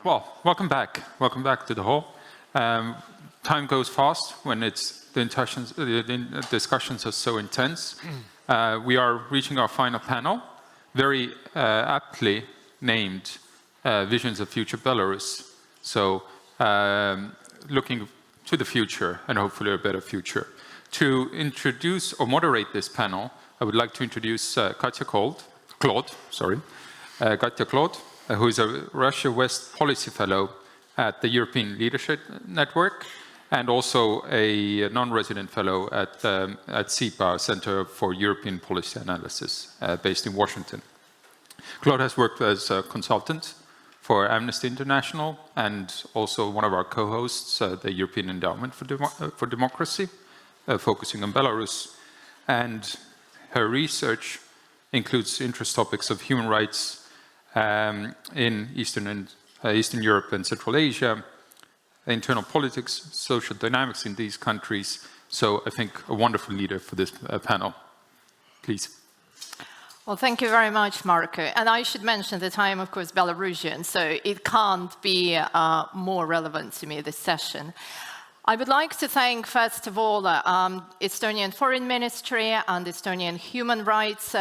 Well, welcome back. Welcome back to the hall. Time goes fast when the discussions are so intense. We are reaching our final panel, very aptly named Visions of Future Belarus. So looking to the future and hopefully a better future. To introduce or moderate this panel, I would like to introduce Katja Claude, who is a Russia West Policy Fellow at the European Leadership Network and also a non-resident fellow at CEPA, Center for European Policy Analysis, based in Washington. Claude has worked as a consultant for Amnesty International and also one of our co-hosts, the European Endowment for Democracy, focusing on Belarus. And her research includes interest topics of human rights in Eastern Europe and Central Asia, internal politics, social dynamics in these countries. So I think a wonderful leader for this panel. Please. Well, thank you very much, Marco. And I should mention that I am, of course, Belarusian, so it can't be more relevant to me, this session. I would like to thank, first of all, Estonian Foreign Ministry and Estonian Human Rights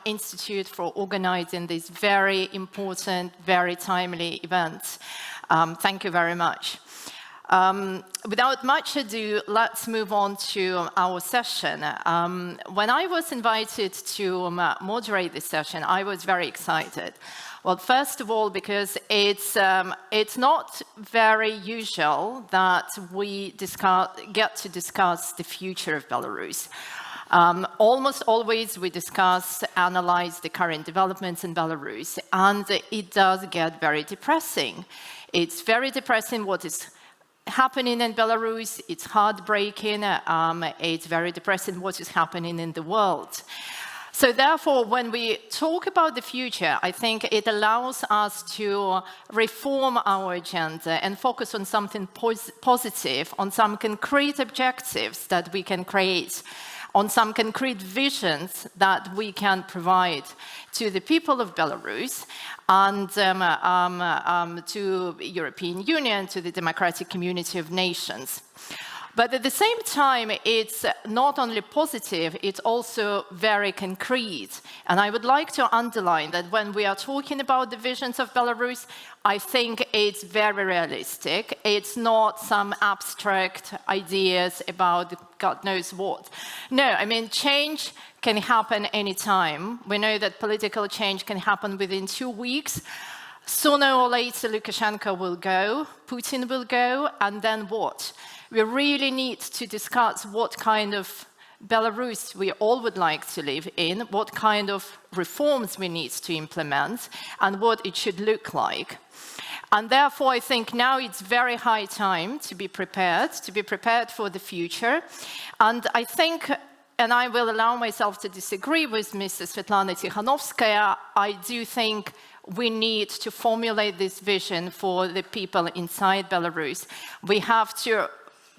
Institute for organizing this very important, very timely event. Thank you very much. Without much ado, let's move on to our session. When I was invited to moderate this session, I was very excited. Well, first of all, because it's not very usual that we get to discuss the future of Belarus. Almost always we analyze the current developments in Belarus, and it does get very depressing. It's very depressing what is happening in Belarus. It's heartbreaking. It's very depressing what is happening in the world. So therefore, when we talk about the future, I think it allows us to reform our agenda and focus on something positive, on some concrete objectives that we can create, on some concrete visions that we can provide to the people of Belarus and to the European Union, to the democratic community of nations. But at the same time, it's not only positive, it's also very concrete. And I would like to underline that when we are talking about the visions of Belarus, I think it's very realistic. It's not some abstract ideas about God knows what. No, I mean, change can happen anytime. We know that political change can happen within 2 weeks. Sooner or later, Lukashenko will go, Putin will go, and then what? We really need to discuss what kind of Belarus we all would like to live in, what kind of reforms we need to implement, and what it should look like. And therefore, I think now it's very high time to be prepared for the future. And I think, and I will allow myself to disagree with Mrs. Svetlana Tikhanovskaya, I do think we need to formulate this vision for the people inside Belarus. We have to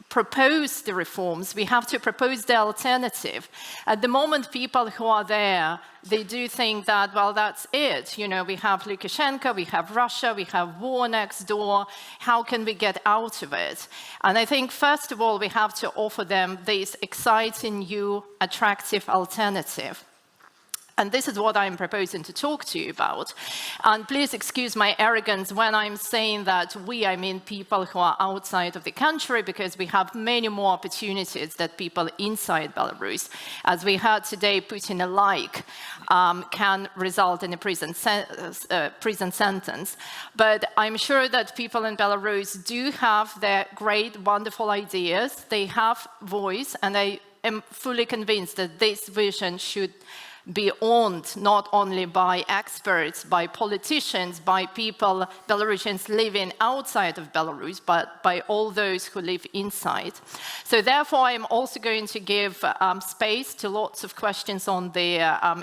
propose the reforms, we have to propose the alternative. At the moment, people who are there, they do think that, well, that's it. You know, we have Lukashenko, we have Russia, we have war next door. How can we get out of it? And I think, first of all, we have to offer them this exciting, new, attractive alternative. And this is what I'm proposing to talk to you about. And please excuse my arrogance when I'm saying that we, I mean people who are outside of the country, because we have many more opportunities than people inside Belarus. As we heard today, Putin alike can result in a prison sentence. But I'm sure that people in Belarus do have their great, wonderful ideas. They have voice, and I am fully convinced that this vision should be owned not only by experts, by politicians, by people, Belarusians living outside of Belarus, but by all those who live inside. So therefore, I'm also going to give space to lots of questions on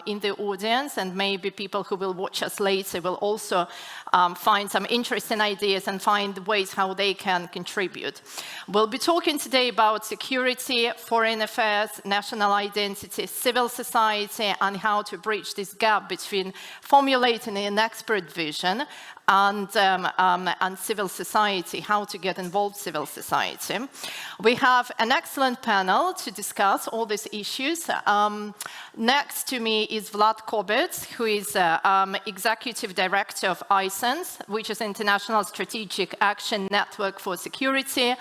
in the audience, and maybe people who will watch us later will also find some interesting ideas and find ways how they can contribute. We'll be talking today about security, foreign affairs, national identity, civil society, and how to bridge this gap between formulating an expert vision and civil society, how to get involved civil society. We have an excellent panel to discuss all these issues. Next to me is Vlad Kobec, who is Executive Director of ISENS, which is International Strategic Action Network for Security.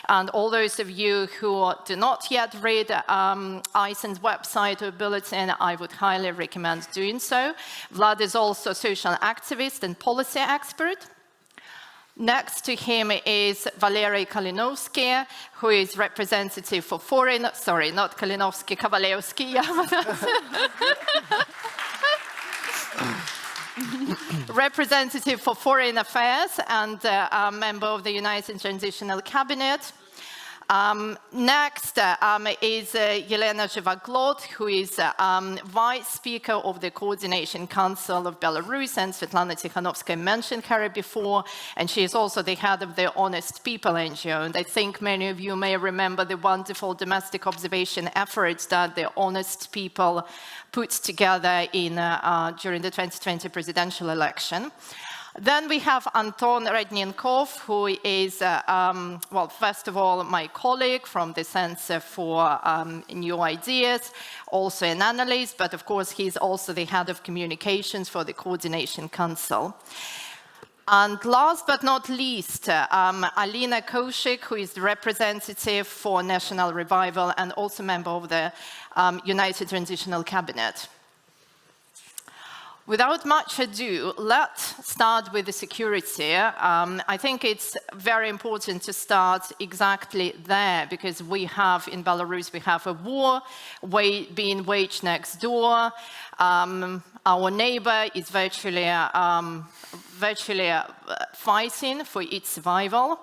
And all those of you who do not yet read ISENS website or bulletin, I would highly recommend doing so. Vlad is also a social activist and policy expert. Next to him is Valery Kalinovsky, who is representative for foreign, sorry, not Kalinovsky, Kavalevsky, representative for foreign affairs and a member of the United Transitional Cabinet. Next is Lena Zhivoglod, who is Vice Speaker of the Coordination Council of Belarus, and Svetlana Tikhanovskaya mentioned her before, and she is also the head of the Honest People NGO. And I think many of you may remember the wonderful domestic observation efforts that the Honest People put together during the 2020 presidential election. Then we have Anton Rednenkov, who is, well, first of all, my colleague from the Center for New Ideas, also an analyst, but of course, he's also the head of communications for the Coordination Council. And last but not least, Alina Koushyik, who is the representative for National Revival and also member of the United Transitional Cabinet. Without much ado, let's start with the security. I think it's very important to start exactly there, because we have, in Belarus, we have a war being waged next door. Our neighbor is virtually fighting for its survival.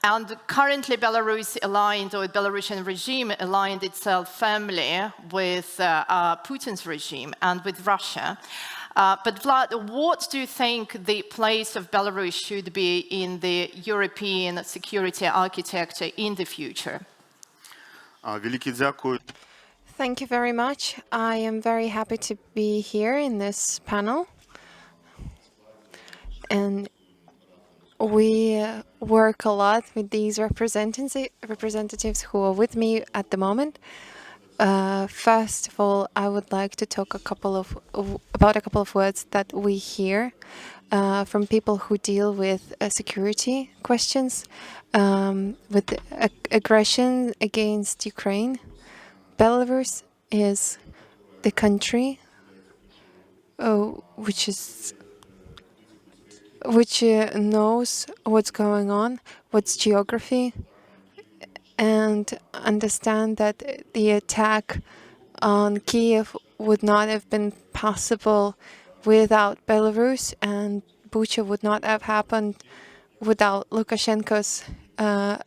And currently, Belarus aligned, or the Belarusian regime aligned itself firmly with Putin's regime and with Russia. But Vlad, what do you think the place of Belarus should be in the European security architecture in the future? Thank you very much. I am very happy to be here in this panel. And we work a lot with these representatives who are with me at the moment. First of all, I would like to talk about a couple of words that we hear from people who deal with security questions, with aggression against Ukraine. Belarus is the country which knows what's going on, what's geography, and understand that the attack on Kiev would not have been possible without Belarus, and Bucha would not have happened without Lukashenko's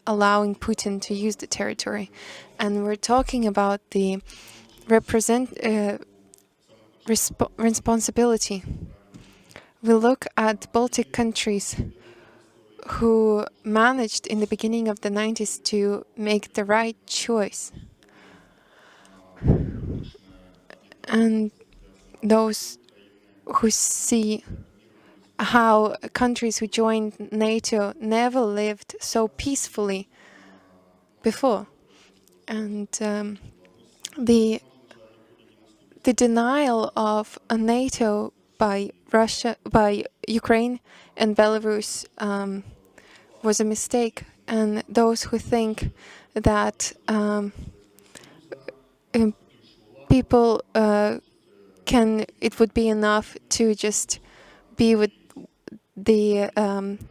allowing Putin to use the territory. And we're talking about the responsibility. We look at Baltic countries who managed in the beginning of the 90s to make the right choice. And those who see how countries who joined NATO never lived so peacefully before. And the denial of a NATO by Ukraine and Belarus was a mistake, and those who think that people it would be enough to just be with the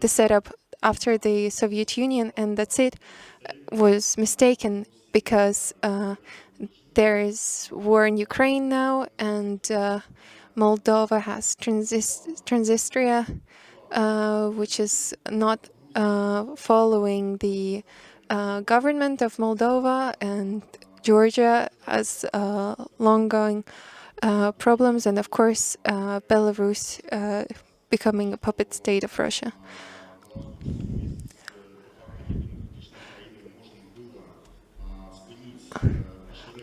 setup after the Soviet Union and that's it, was mistaken, because there is war in Ukraine now, and Moldova has Transnistria, which is not following the government of Moldova, and Georgia has long-going problems, and of course Belarus becoming a puppet state of Russia.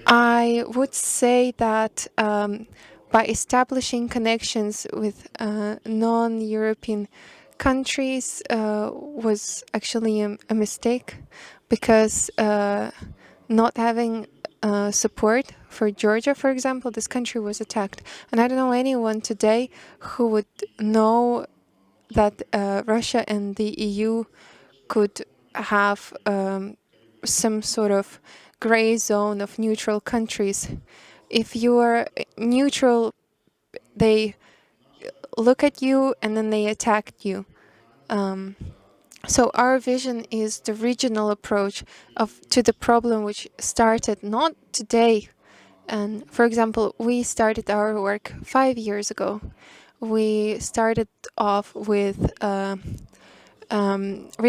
I would say that by establishing connections with non-European countries was actually a mistake, because not having support for Georgia, for example, this country was attacked. And I don't know anyone today who would know that Russia and the EU could have some sort of gray zone of neutral countries. If you are neutral, they look at you and then they attack you. So our vision is the regional approach to the problem, which started not today. And for example, we started our work 5 years ago. We started off with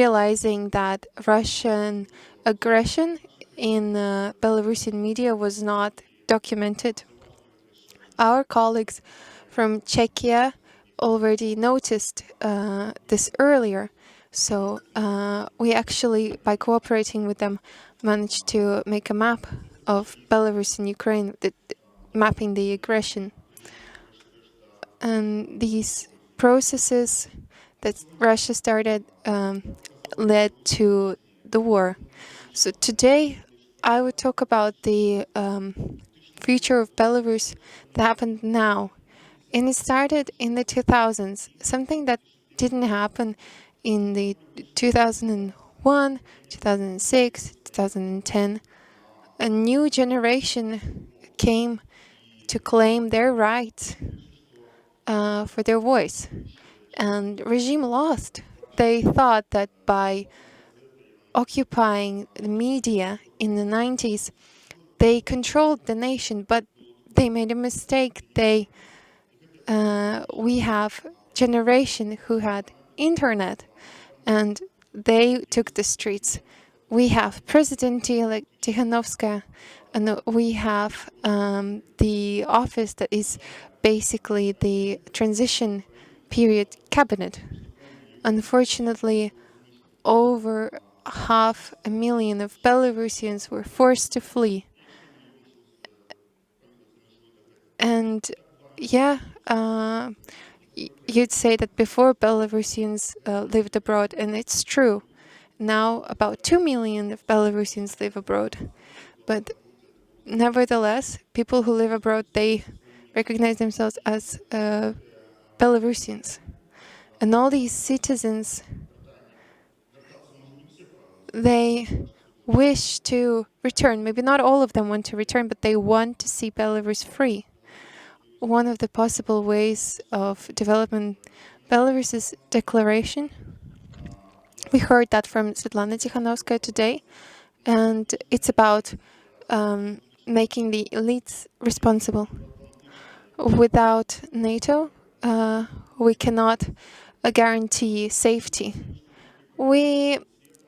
realizing that Russian aggression in Belarusian media was not documented. Our colleagues from Czechia already noticed this earlier. So we actually, by cooperating with them, managed to make a map of Belarus and Ukraine, mapping the aggression. And these processes that Russia started led to the war. So today I would talk about the future of Belarus that happened now. And it started in the 2000s, something that didn't happen in the 2001, 2006, 2010. A new generation came to claim their rights for their voice. And regime lost. They thought that by occupying the media in the 90s, they controlled the nation, but they made a mistake. We have generation who had internet, and they took the streets. We have President-elect Tikhanovskaya, and we have the office that is basically the transition period cabinet. Unfortunately, over 500,000 of Belarusians were forced to flee. And yeah, you'd say that before Belarusians lived abroad, and it's true. Now about 2 million of Belarusians live abroad. But nevertheless, people who live abroad, they recognize themselves as Belarusians. And all these citizens, they wish to return. Maybe not all of them want to return, but they want to see Belarus free. One of the possible ways of development Belarus's declaration. We heard that from Svetlana Tikhanovskaya today, and it's about making the elites responsible. Without NATO, we cannot guarantee safety. We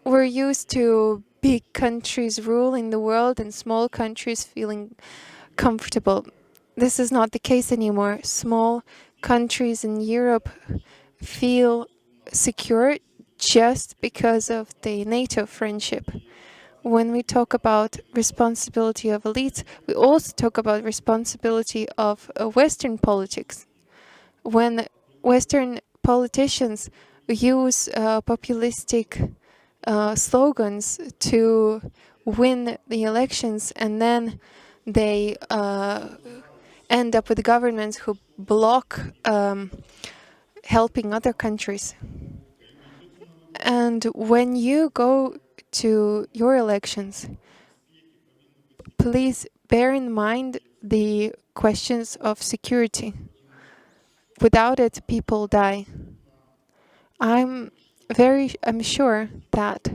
were used to big countries ruling the world and small countries feeling comfortable. This is not the case anymore. Small countries in Europe feel secure just because of the NATO friendship. When we talk about responsibility of elites, we also talk about responsibility of Western politics. When Western politicians use populistic slogans to win the elections, and then they end up with governments who block helping other countries. And when you go to your elections, please bear in mind the questions of security. Without it, people die. I'm sure that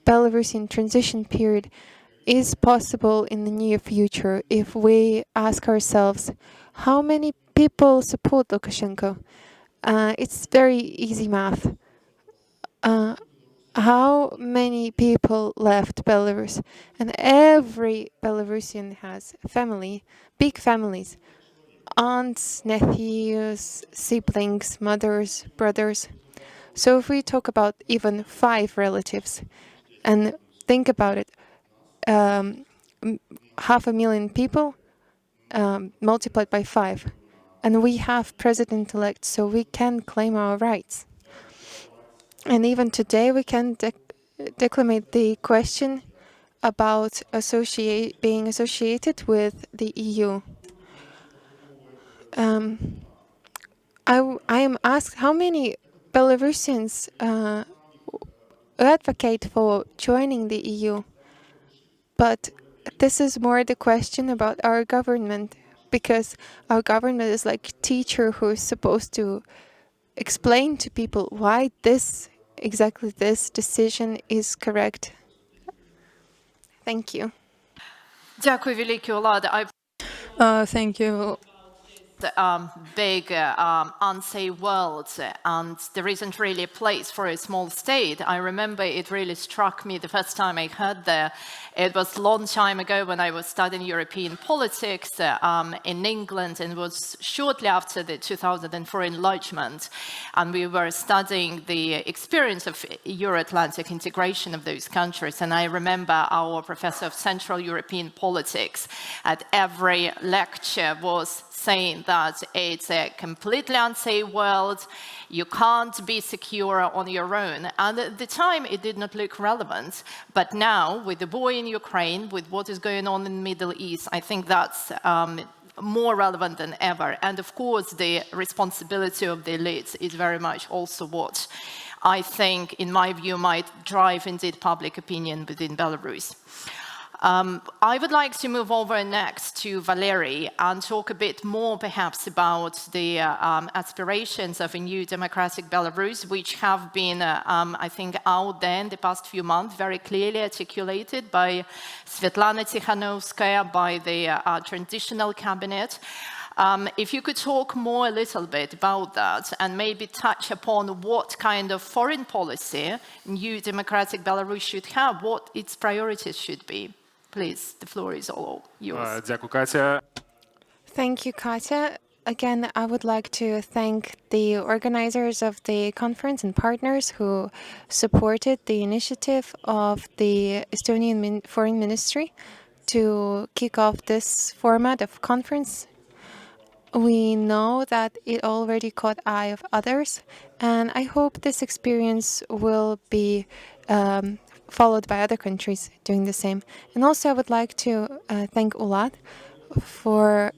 Belarusian transition period is possible in the near future if we ask ourselves, how many people support Lukashenko? It's very easy math. How many people left Belarus? And every Belarusian has family, big families, aunts, nephews, siblings, mothers, brothers. So if we talk about even 5 relatives, and think about it, 500,000 people multiplied by 5, and we have president-elect, so we can claim our rights. And even today, we can declamate the question about being associated with the EU. I am asked how many Belarusians advocate for joining the EU, but this is more the question about our government, because our government is like a teacher who is supposed to explain to people why exactly this decision is correct. Thank you. Дякую, великий Влад. Thank you. Big, unsafe world, and there isn't really a place for a small state. I remember it really struck me the first time I heard that. It was a long time ago when I was studying European politics in England, and it was shortly after the 2004 enlargement, and we were studying the experience of Euro-Atlantic integration of those countries. And I remember our professor of Central European politics at every lecture was saying that it's a completely unsafe world, you can't be secure on your own. And at the time, it did not look relevant. But now, with the war in Ukraine, with what is going on in the Middle East, I think that's more relevant than ever. And of course, the responsibility of the elites is very much also what I think, in my view, might drive indeed public opinion within Belarus. I would like to move over next to Valery and talk a bit more perhaps about the aspirations of a new democratic Belarus, which have been, I think, out there in the past few months, very clearly articulated by Svetlana Tikhanovskaya, by the Transitional Cabinet. If you could talk more a little bit about that and maybe touch upon what kind of foreign policy new democratic Belarus should have, what its priorities should be. Please, the floor is all yours. Thank you, Katya. Again, I would like to thank the organizers of the conference and partners who supported the initiative of the Estonian Foreign Ministry to kick off this format of conference. We know that it already caught eye of others, and I hope this experience will be followed by other countries doing the same. And also, I would like to thank Ulat for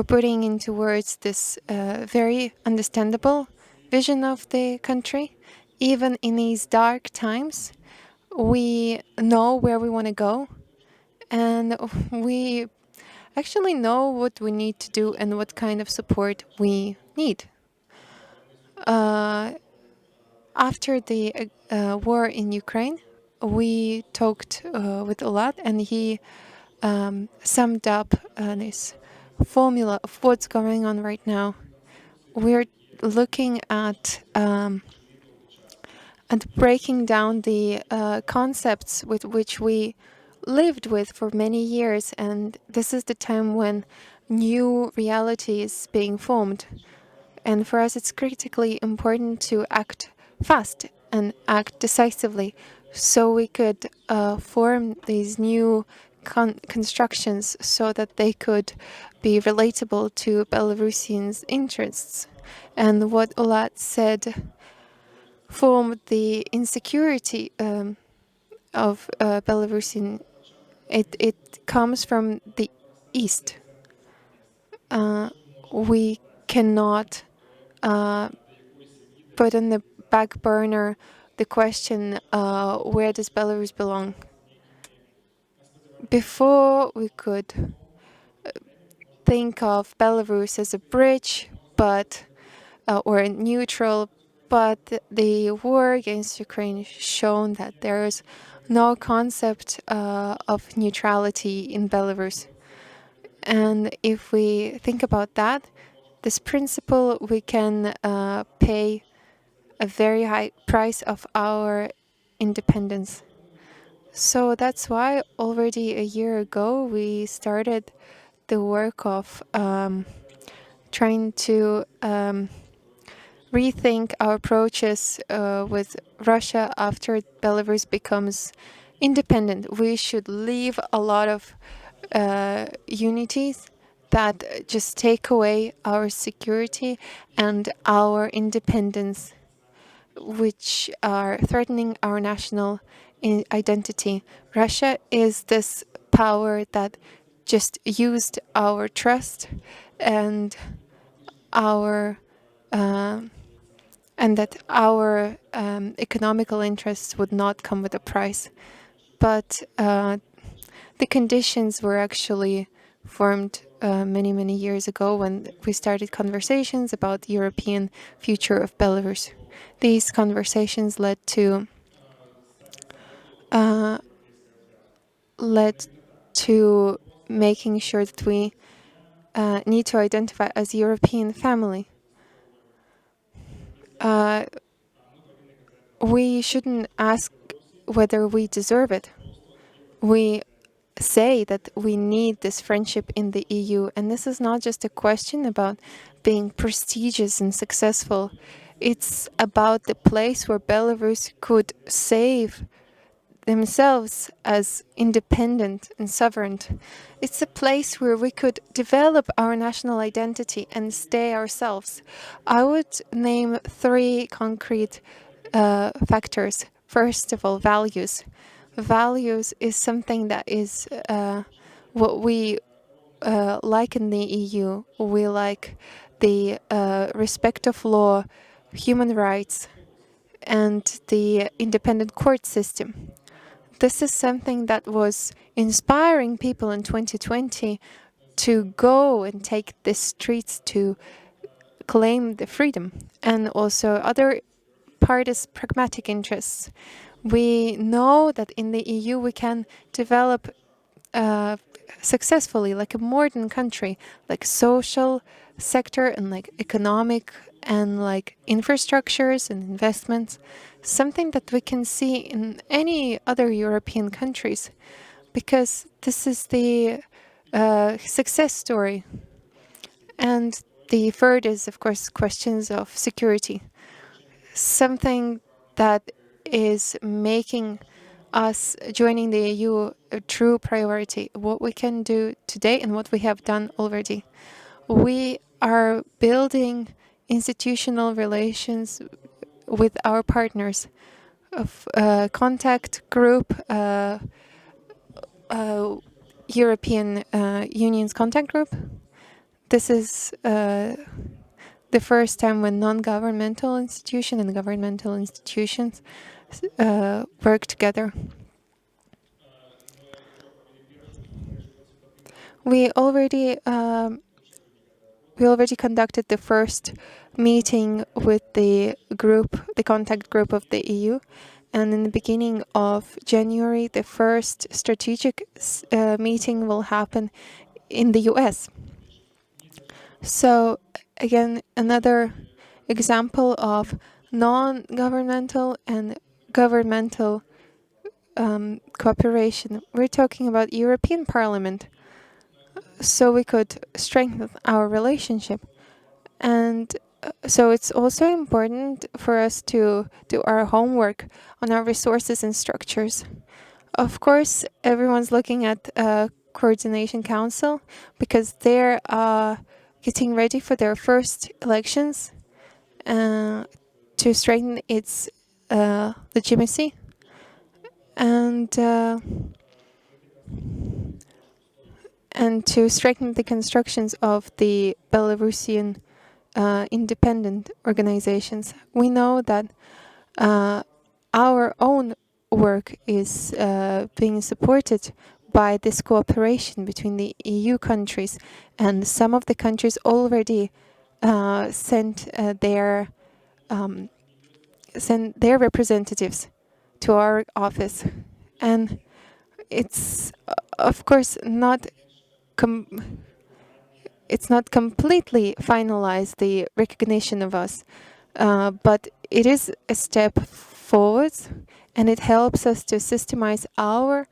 putting into words this very understandable vision of the country. Even in these dark times, we know where we want to go, and we actually know what we need to do and what kind of support we need. After the war in Ukraine, we talked with Ulat, and he summed up this formula of what's going on right now. We're looking at breaking down the concepts with which we lived with for many years, and this is the time when new reality is being formed. And for us, it's critically important to act fast and act decisively so we could form these new constructions so that they could be relatable to Belarusians' interests. And what Ulat said formed the insecurity of Belarusian. It comes from the east. We cannot put on the back burner the question, where does Belarus belong? Before we could think of Belarus as a bridge, but or a neutral, but the war against Ukraine has shown that there is no concept of neutrality in Belarus. And if we think about that, this principle, we can pay a very high price of our independence. So that's why already a year ago we started the work of trying to rethink our approaches with Russia after Belarus becomes independent. We should leave a lot of unities that just take away our security and our independence. which are threatening our national identity. Russia is this power that just used our trust and our and that our economical interests would not come with a price. But the conditions were actually formed many, many years ago when we started conversations about the European future of Belarus. These conversations led to making sure that we need to identify as a European family. We shouldn't ask whether we deserve it. We say that we need this friendship in the EU, and this is not just a question about being prestigious and successful. It's about the place where Belarus could save themselves as independent and sovereign. It's a place where we could develop our national identity and stay ourselves. I would name 3 concrete factors. First of all, values. Values is something that is what we like in the EU. We like the respect of law, human rights, and the independent court system. This is something that was inspiring people in 2020 to go and take the streets to claim the freedom. And also other part is pragmatic interests. We know that in the EU we can develop successfully like a modern country, like social sector and like economic and like infrastructures and investments, something that we can see in any other European countries, because this is the success story. And the third is, of course, questions of security, something that is making us joining the EU a true priority, what we can do today and what we have done already. We are building institutional relations with our partners of contact group, European Union's contact group. This is the first time when non-governmental institutions and governmental institutions work together. We already conducted the first meeting with the group, the contact group of the EU, and in the beginning of January, the first strategic meeting will happen in the US. So again, another example of non-governmental and governmental cooperation. We're talking about European Parliament, so we could strengthen our relationship. And so it's also important for us to do our homework on our resources and structures. Of course, everyone's looking at Coordination Council because they're getting ready for their first elections to strengthen its legitimacy. And to strengthen the constructions of the Belarusian independent organizations. We know that our own work is being supported by this cooperation between the EU countries, and some of the countries already sent their representatives to our office. And it's of course not it's not completely finalized, the recognition of us, but it is a step forward, and it helps us to systemize our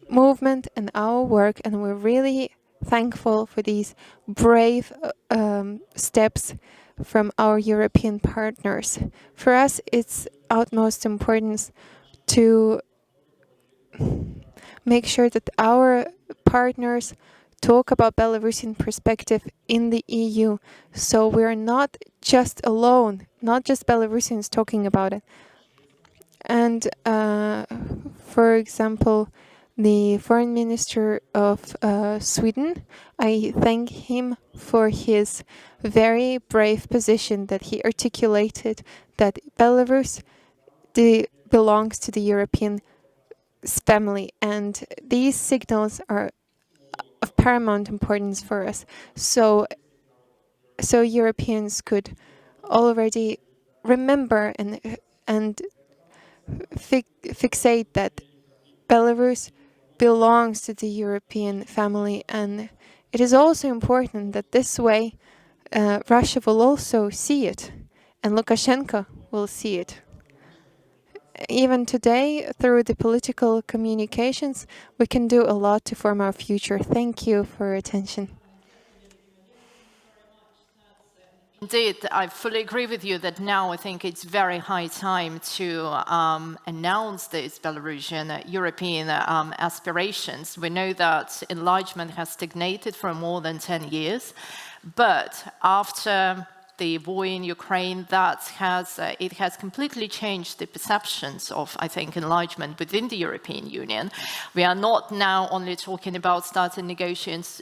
movement and our work, and we're really thankful for these brave steps from our European partners. For us, it's utmost importance to make sure that our partners talk about Belarusian perspective in the EU. So we're not just alone, not just Belarusians talking about it. And for example, the foreign minister of Sweden, I thank him for his very brave position that he articulated that Belarus belongs to the European family, and these signals are of paramount importance for us. So Europeans could already remember and fixate that Belarus belongs to the European family, and it is also important that this way Russia will also see it, and Lukashenko will see it. Even today, through the political communications, we can do a lot to form our future. Thank you for your attention. Indeed, I fully agree with you that now I think it's very high time to announce these Belarusian European aspirations. We know that enlargement has stagnated for more than 10 years, but after the war in Ukraine, it has completely changed the perceptions of, I think, enlargement within the European Union. We are not now only talking about starting negotiations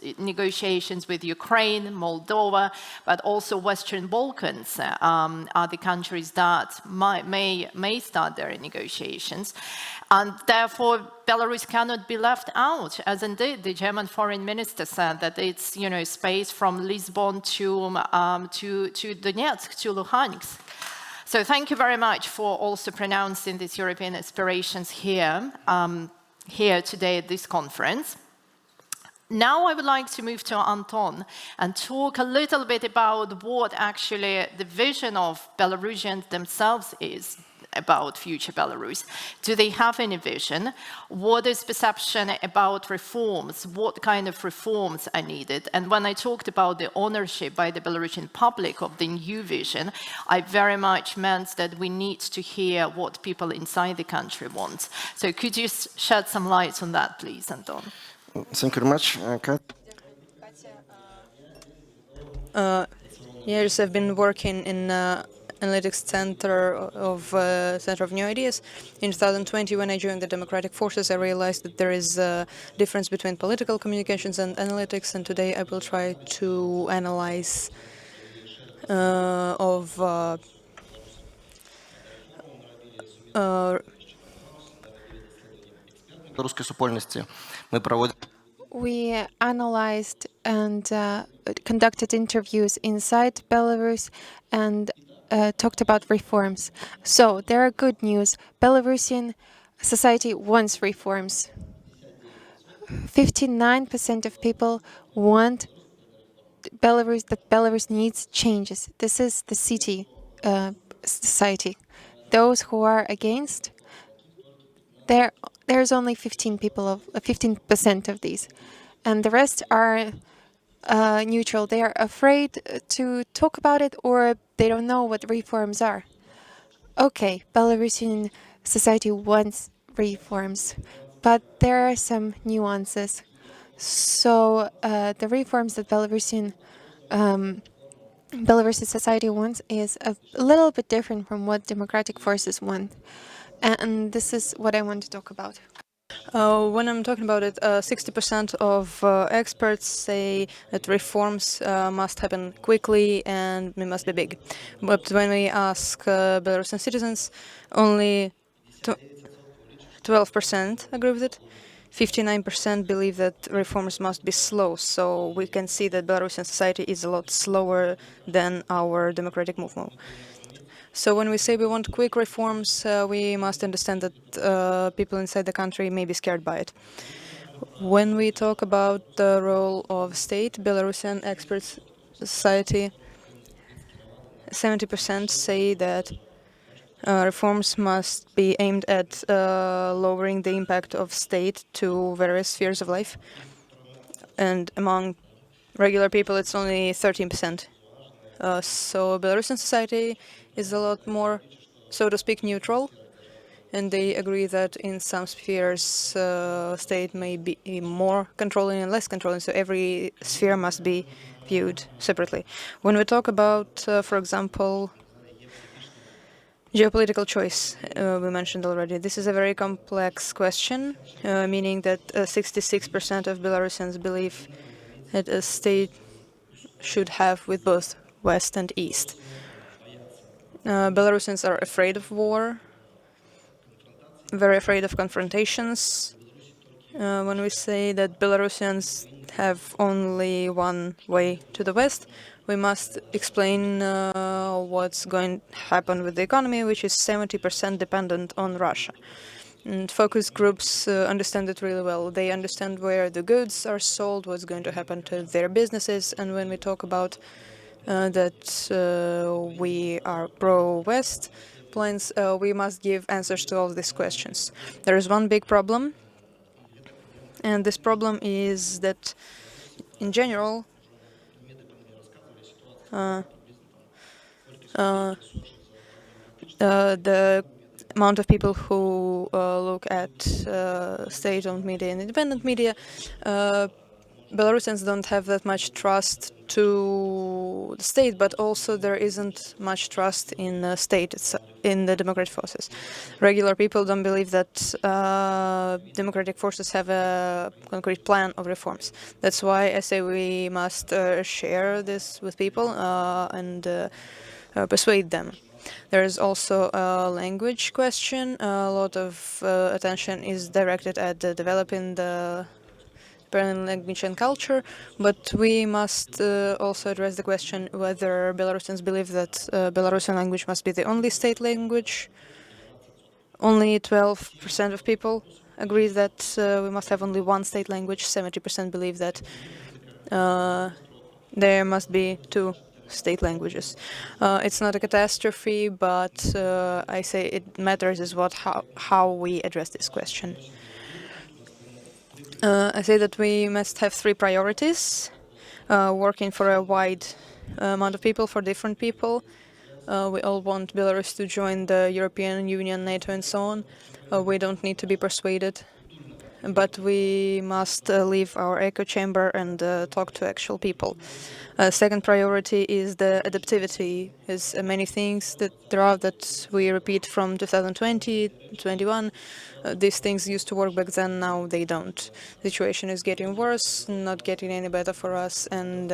with Ukraine, Moldova, but also Western Balkans are the countries that may start their negotiations. And therefore, Belarus cannot be left out, as indeed the German foreign minister said, that it's space from Lisbon to Donetsk, to Luhansk. So thank you very much for also pronouncing these European aspirations here today at this conference. Now I would like to move to Anton and talk a little bit about what actually the vision of Belarusians themselves is about future Belarus. Do they have any vision? What is perception about reforms? What kind of reforms are needed? And when I talked about the ownership by the Belarusian public of the new vision, I very much meant that we need to hear what people inside the country want. So could you shed some light on that, please, Anton? Thank you very much, Kat. Years I've been working in analytics center of New Ideas. In 2020, when I joined the Democratic Forces, I realized that there is a difference between political communications and analytics, and today I will try to analyze Русской супольности мы проводим. We analyzed and conducted interviews inside Belarus and talked about reforms. So there are good news. Belarusian society wants reforms. 59% of people want that Belarus needs changes. This is the city society. Those who are against, there's only 15% of these, and the rest are neutral. They are afraid to talk about it, or they don't know what reforms are. Okay, Belarusian society wants reforms, but there are some nuances. So the reforms that Belarusian society wants is a little bit different from what democratic forces want. And this is what I want to talk about. When I'm talking about it, 60% of experts say that reforms must happen quickly and they must be big. But when we ask Belarusian citizens, only 12% agree with it. 59% believe that reforms must be slow. So we can see that Belarusian society is a lot slower than our democratic movement. So when we say we want quick reforms, we must understand that people inside the country may be scared by it. When we talk about the role of state, Belarusian experts society, 70% say that reforms must be aimed at lowering the impact of state to various spheres of life. And among regular people, it's only 13%. So Belarusian society is a lot more, so to speak, neutral. and they agree that in some spheres state may be more controlling and less controlling, so every sphere must be viewed separately. When we talk about, for example, geopolitical choice, we mentioned already. This is a very complex question, meaning that 66% of Belarusians believe that a state should have with both West and East. Belarusians are afraid of war, very afraid of confrontations. When we say that Belarusians have only one way to the West, we must explain what's going to happen with the economy, which is 70% dependent on Russia. And focus groups understand it really well. They understand where the goods are sold, what's going to happen to their businesses. And when we talk about that we are pro-West plans, we must give answers to all these questions. There is one big problem, and this problem is that, in general, the amount of people who look at state-owned media and independent media, Belarusians don't have that much trust to the state, but also there isn't much trust in the state, in the democratic forces. Regular people don't believe that democratic forces have a concrete plan of reforms. That's why I say we must share this with people and persuade them. There is also a language question. A lot of attention is directed at developing the Ukrainian language and culture, but we must also address the question whether Belarusians believe that Belarusian language must be the only state language. Only 12% of people agree that we must have only one state language. 70% believe that there must be two state languages. It's not a catastrophe, but I say it matters is how we address this question. I say that we must have three priorities, working for a wide amount of people, for different people. We all want Belarus to join the European Union, NATO, and so on. We don't need to be persuaded, but we must leave our echo chamber and talk to actual people. Second priority is the adaptivity. Is many things that there are that we repeat from 2020, 21. These things used to work back then, now they don't. The situation is getting worse, not getting any better for us, and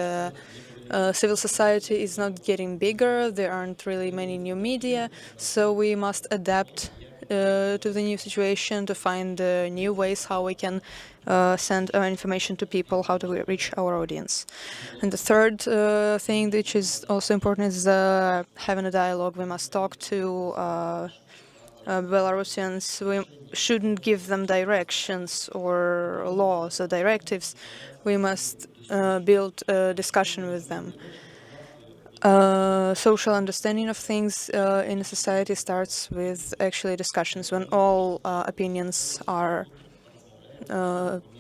civil society is not getting bigger. There aren't really many new media, so we must adapt to the new situation, to find new ways how we can send our information to people, how do we reach our audience. And the third thing, which is also important, is having a dialogue. We must talk to Belarusians. We shouldn't give them directions or laws or directives. We must build a discussion with them. Social understanding of things in a society starts with actually discussions, when all opinions are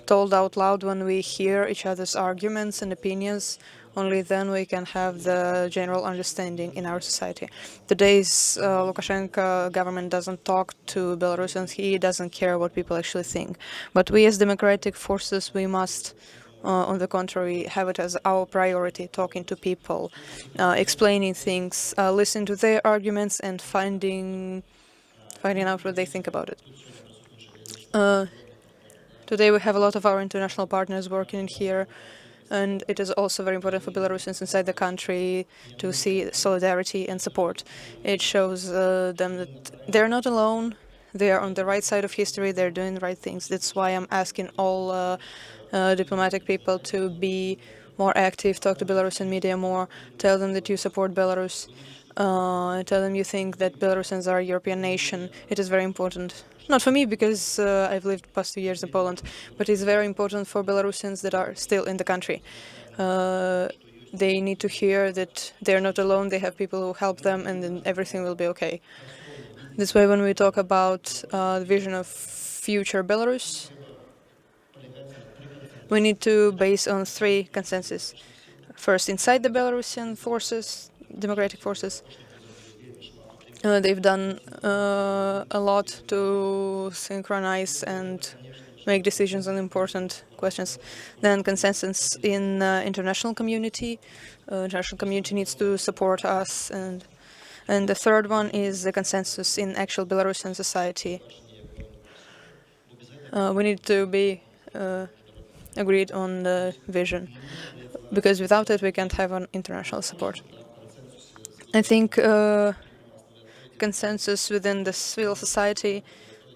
told out loud, when we hear each other's arguments and opinions. Only then we can have the general understanding in our society. Today's Lukashenko government doesn't talk to Belarusians. He doesn't care what people actually think. But we as democratic forces, we must on the contrary, have it as our priority, talking to people, explaining things, listening to their arguments, and finding out what they think about it. Today we have a lot of our international partners working here, and it is also very important for Belarusians inside the country to see solidarity and support. It shows them that they're not alone. They are on the right side of history. They're doing the right things. That's why I'm asking all diplomatic people to be more active, talk to Belarusian media more, tell them that you support Belarus, tell them you think that Belarusians are a European nation. It is very important. Not for me, because I've lived past 2 years in Poland, but it's very important for Belarusians that are still in the country. They need to hear that they're not alone, they have people who help them, and then everything will be okay. This way, when we talk about the vision of future Belarus, we need to base on three consensus. First, inside the Belarusian forces, democratic forces, They've done a lot to synchronize and make decisions on important questions. Then consensus in international community. International community needs to support us, and the third one is the consensus in actual Belarusian society. We need to be agreed on the vision, because without it we can't have an international support. I think consensus within the civil society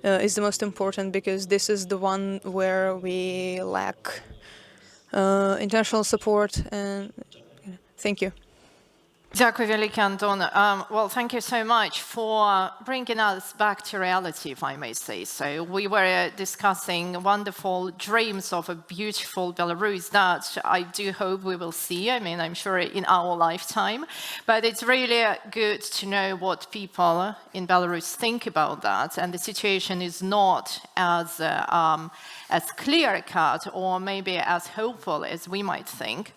is the most important, because this is the one where we lack international support. And thank you. Дякую велике, Anton. Well, thank you so much for bringing us back to reality, if I may say so. We were discussing wonderful dreams of a beautiful Belarus that I do hope we will see. I mean, I'm sure in our lifetime. But it's really good to know what people in Belarus think about that. And the situation is not as clear-cut or maybe as hopeful as we might think.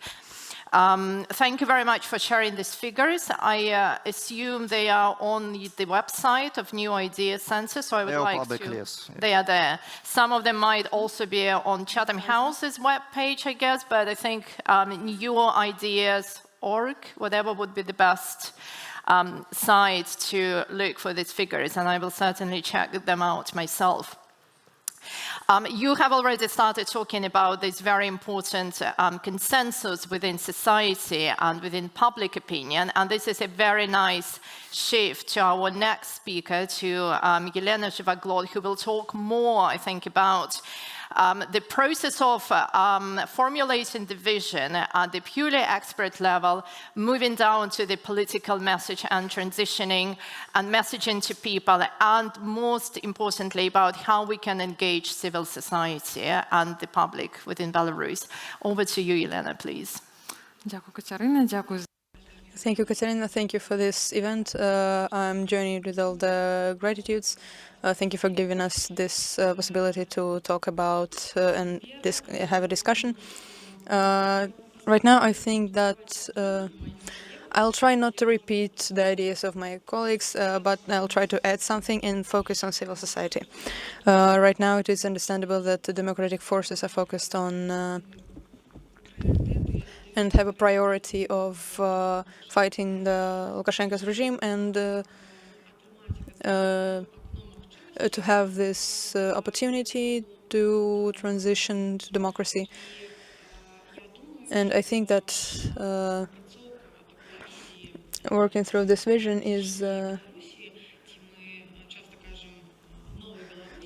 Thank you very much for sharing these figures. I assume they are on the website of New Ideas Center, so I would like to... Yes. They are there. Some of them might also be on Chatham House's webpage, I guess, but I think newideas.org, whatever would be the best site to look for these figures, and I will certainly check them out myself. You have already started talking about this very important consensus within society and within public opinion, and this is a very nice shift to our next speaker, to Lena Zhivoglod, who will talk more, I think, about the process of formulating the vision at the purely expert level, moving down to the political message and transitioning and messaging to people, and most importantly about how we can engage civil society and the public within Belarus. Over to you, Elena, please. Thank you, Katerina. Thank you for this event. I'm joining with all the gratitudes. Thank you for giving us this possibility to talk about and have a discussion. Right now, I think that I'll try not to repeat the ideas of my colleagues, but I'll try to add something and focus on civil society. Right now, it is understandable that the democratic forces are focused on and have a priority of fighting the Lukashenko's regime, and to have this opportunity to transition to democracy. And I think that working through this vision is,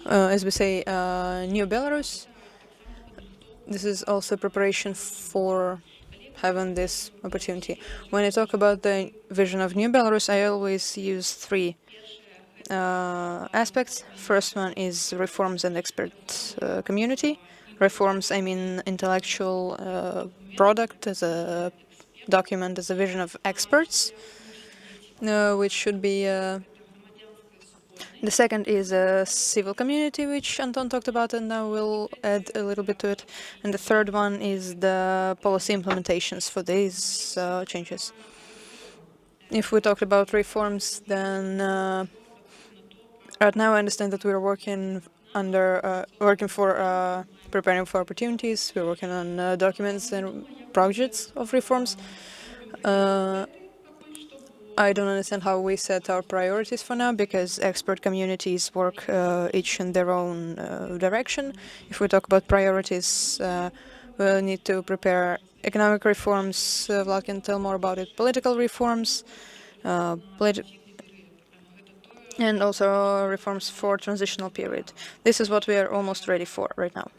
as we say, New Belarus. This is also preparation for having this opportunity. When I talk about the vision of New Belarus, I always use three aspects. First one is reforms and expert community. Reforms, I mean intellectual product as a document, as a vision of experts, which should be... The second is a civil community, which Anton talked about, and now we'll add a little bit to it. And the third one is the policy implementations for these changes. If we talk about reforms, then right now I understand that we're working for preparing for opportunities. We're working on documents and projects of reforms. I don't understand how we set our priorities for now, because expert communities work each in their own direction. If we talk about priorities, we'll need to prepare economic reforms. Vlad can tell more about it. Political reforms, and also reforms for transitional period. This is what we are almost ready for right now.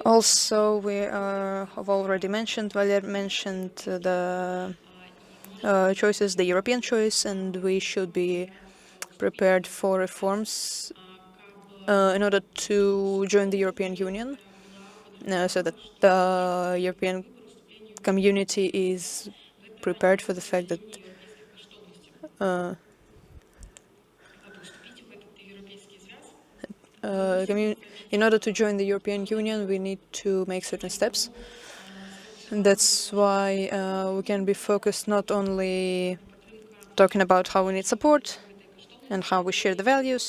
Also, we have already mentioned, Valer mentioned the choices, the European choice, and we should be prepared for reforms in order to join the European Union, so that the European community is prepared for the fact that in order to join the European Union, we need to make certain steps. And that's why we can be focused not only talking about how we need support and how we share the values,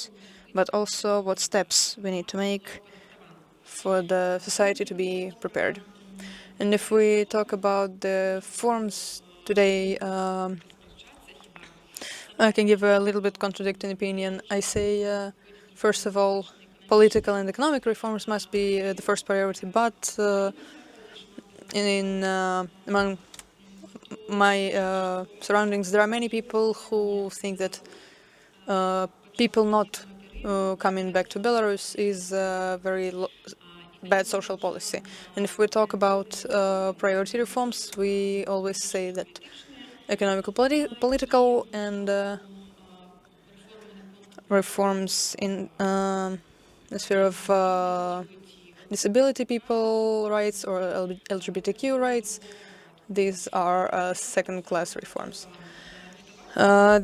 but also what steps we need to make for the society to be prepared. And if we talk about the forms today, I can give a little bit contradicting opinion. I say, first of all, political and economic reforms must be the first priority, but among my surroundings, there are many people who think that people not coming back to Belarus is a very bad social policy. And if we talk about priority reforms, we always say that economical, political, and reforms in the sphere of disability people rights or LGBTQ rights, these are second-class reforms.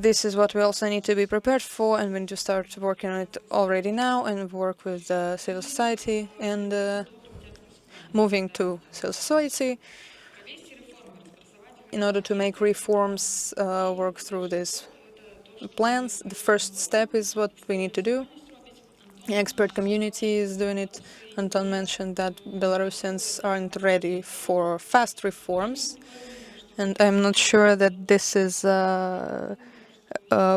This is what we also need to be prepared for, and we need to start working on it already now and work with civil society and moving to civil society in order to make reforms work through these plans. The first step is what we need to do. The expert community is doing it. Anton mentioned that Belarusians aren't ready for fast reforms, and I'm not sure that this is a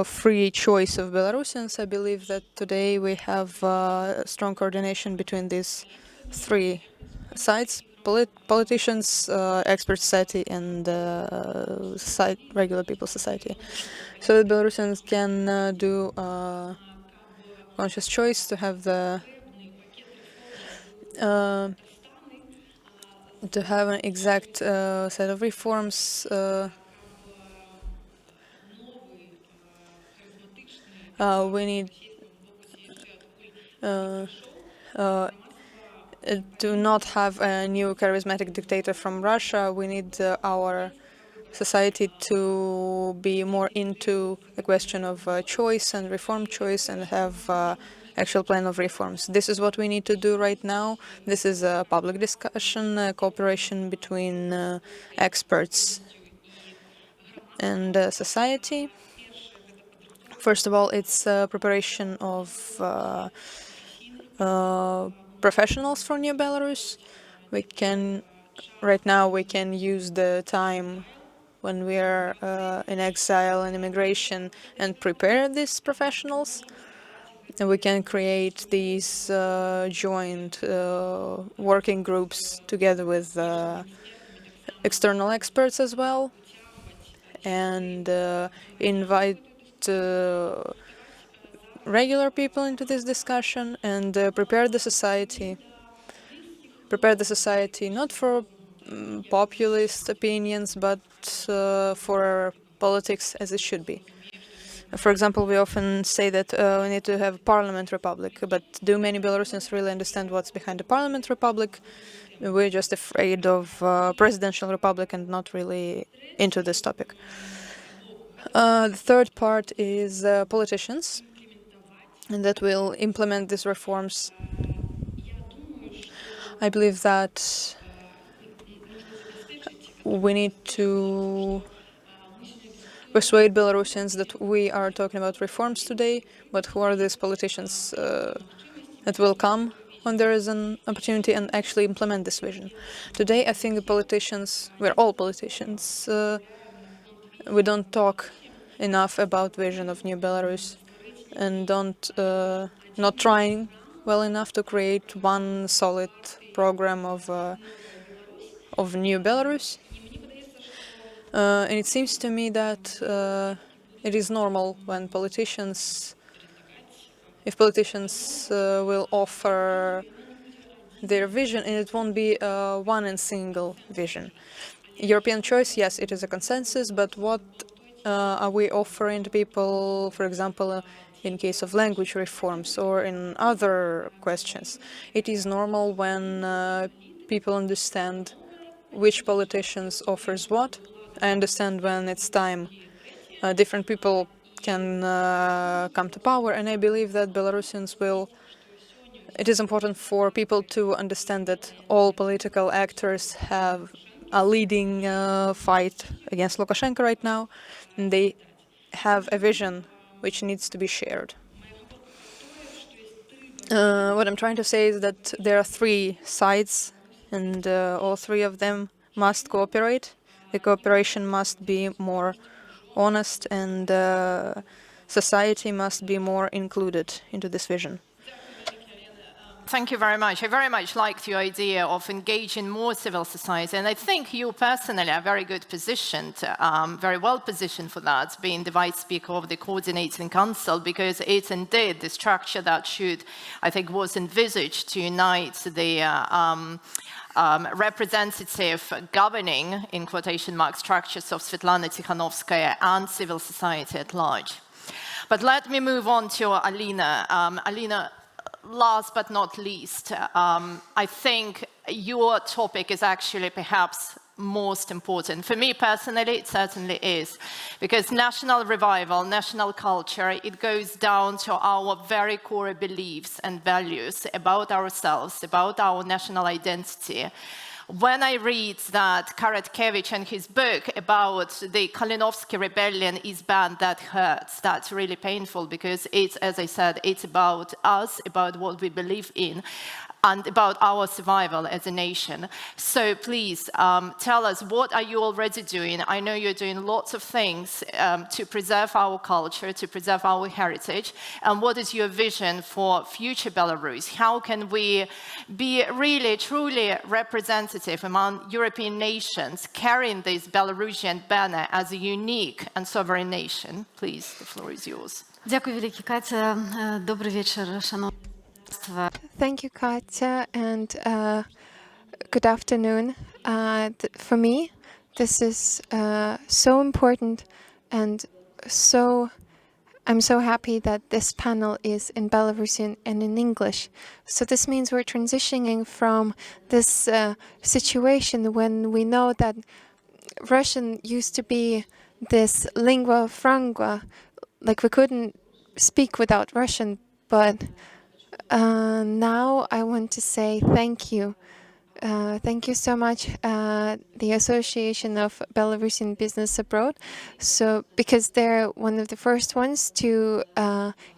free choice of Belarusians. I believe that today we have strong coordination between these three sides: politicians, expert society, and regular people society. So that Belarusians can do conscious choice to have the to have an exact set of reforms. We need to not have a new charismatic dictator from Russia. We need our society to be more into the question of choice and reform choice and have actual plan of reforms. This is what we need to do right now. This is a public discussion, cooperation between experts and society. First of all, it's preparation of professionals for New Belarus. Right now we can use the time when we are in exile and immigration and prepare these professionals. And we can create these joint working groups together with external experts as well, and invite regular people into this discussion and prepare the society. Prepare the society not for populist opinions, but for politics as it should be. For example, we often say that we need to have parliament republic, but do many Belarusians really understand what's behind the parliament republic? We're just afraid of presidential republic and not really into this topic. The third part is politicians, and that will implement these reforms. I believe that we need to persuade Belarusians that we are talking about reforms today, but who are these politicians that will come when there is an opportunity and actually implement this vision. Today, I think the politicians, we're all politicians, we don't talk enough about vision of New Belarus and not trying well enough to create one solid program of New Belarus. And it seems to me that it is normal when if politicians will offer their vision, and it won't be one and single vision. European choice, yes, it is a consensus, but what are we offering to people, for example, in case of language reforms or in other questions? It is normal when people understand which politicians offers what. I understand when it's time different people can come to power, and I believe that Belarusians will. It is important for people to understand that all political actors have a leading fight against Lukashenko right now, and they have a vision which needs to be shared. What I'm trying to say is that there are three sides, and all three of them must cooperate. The cooperation must be more honest, and society must be more included into this vision. Thank you very much. I very much liked your idea of engaging more civil society, and I think you personally are very good positioned, very well positioned for that, being the Vice Speaker of the Coordinating Council, because it's indeed the structure that should, I think, was envisaged to unite the representative governing, in quotation mark, structures of Svetlana Tikhanovskaya and civil society at large. But let me move on to Alina. Alina, last but not least, I think your topic is actually perhaps most important. For me personally, it certainly is, because national revival, national culture, it goes down to our very core beliefs and values about ourselves, about our national identity. When I read that Karatkevich and his book about the Kalinovsky rebellion is bad, that hurts. That's really painful, because it's, as I said, it's about us, about what we believe in, and about our survival as a nation. So please tell us, what are you already doing? I know you're doing lots of things to preserve our culture, to preserve our heritage. And what is your vision for future Belarus? How can we be really, truly representative among European nations, carrying this Belarusian banner as a unique and sovereign nation? Please, the floor is yours. Дякую, велике, Катя. Добрий вечір, шановні. Thank you, Katya, and good afternoon. For me, this is so important, and I'm so happy that this panel is in Belarusian and in English. So this means we're transitioning from this situation when we know that Russian used to be this lingua franca, like we couldn't speak without Russian, but now I want to say thank you. Thank you so much, the Association of Belarusian Business Abroad. So, because they're one of the first ones to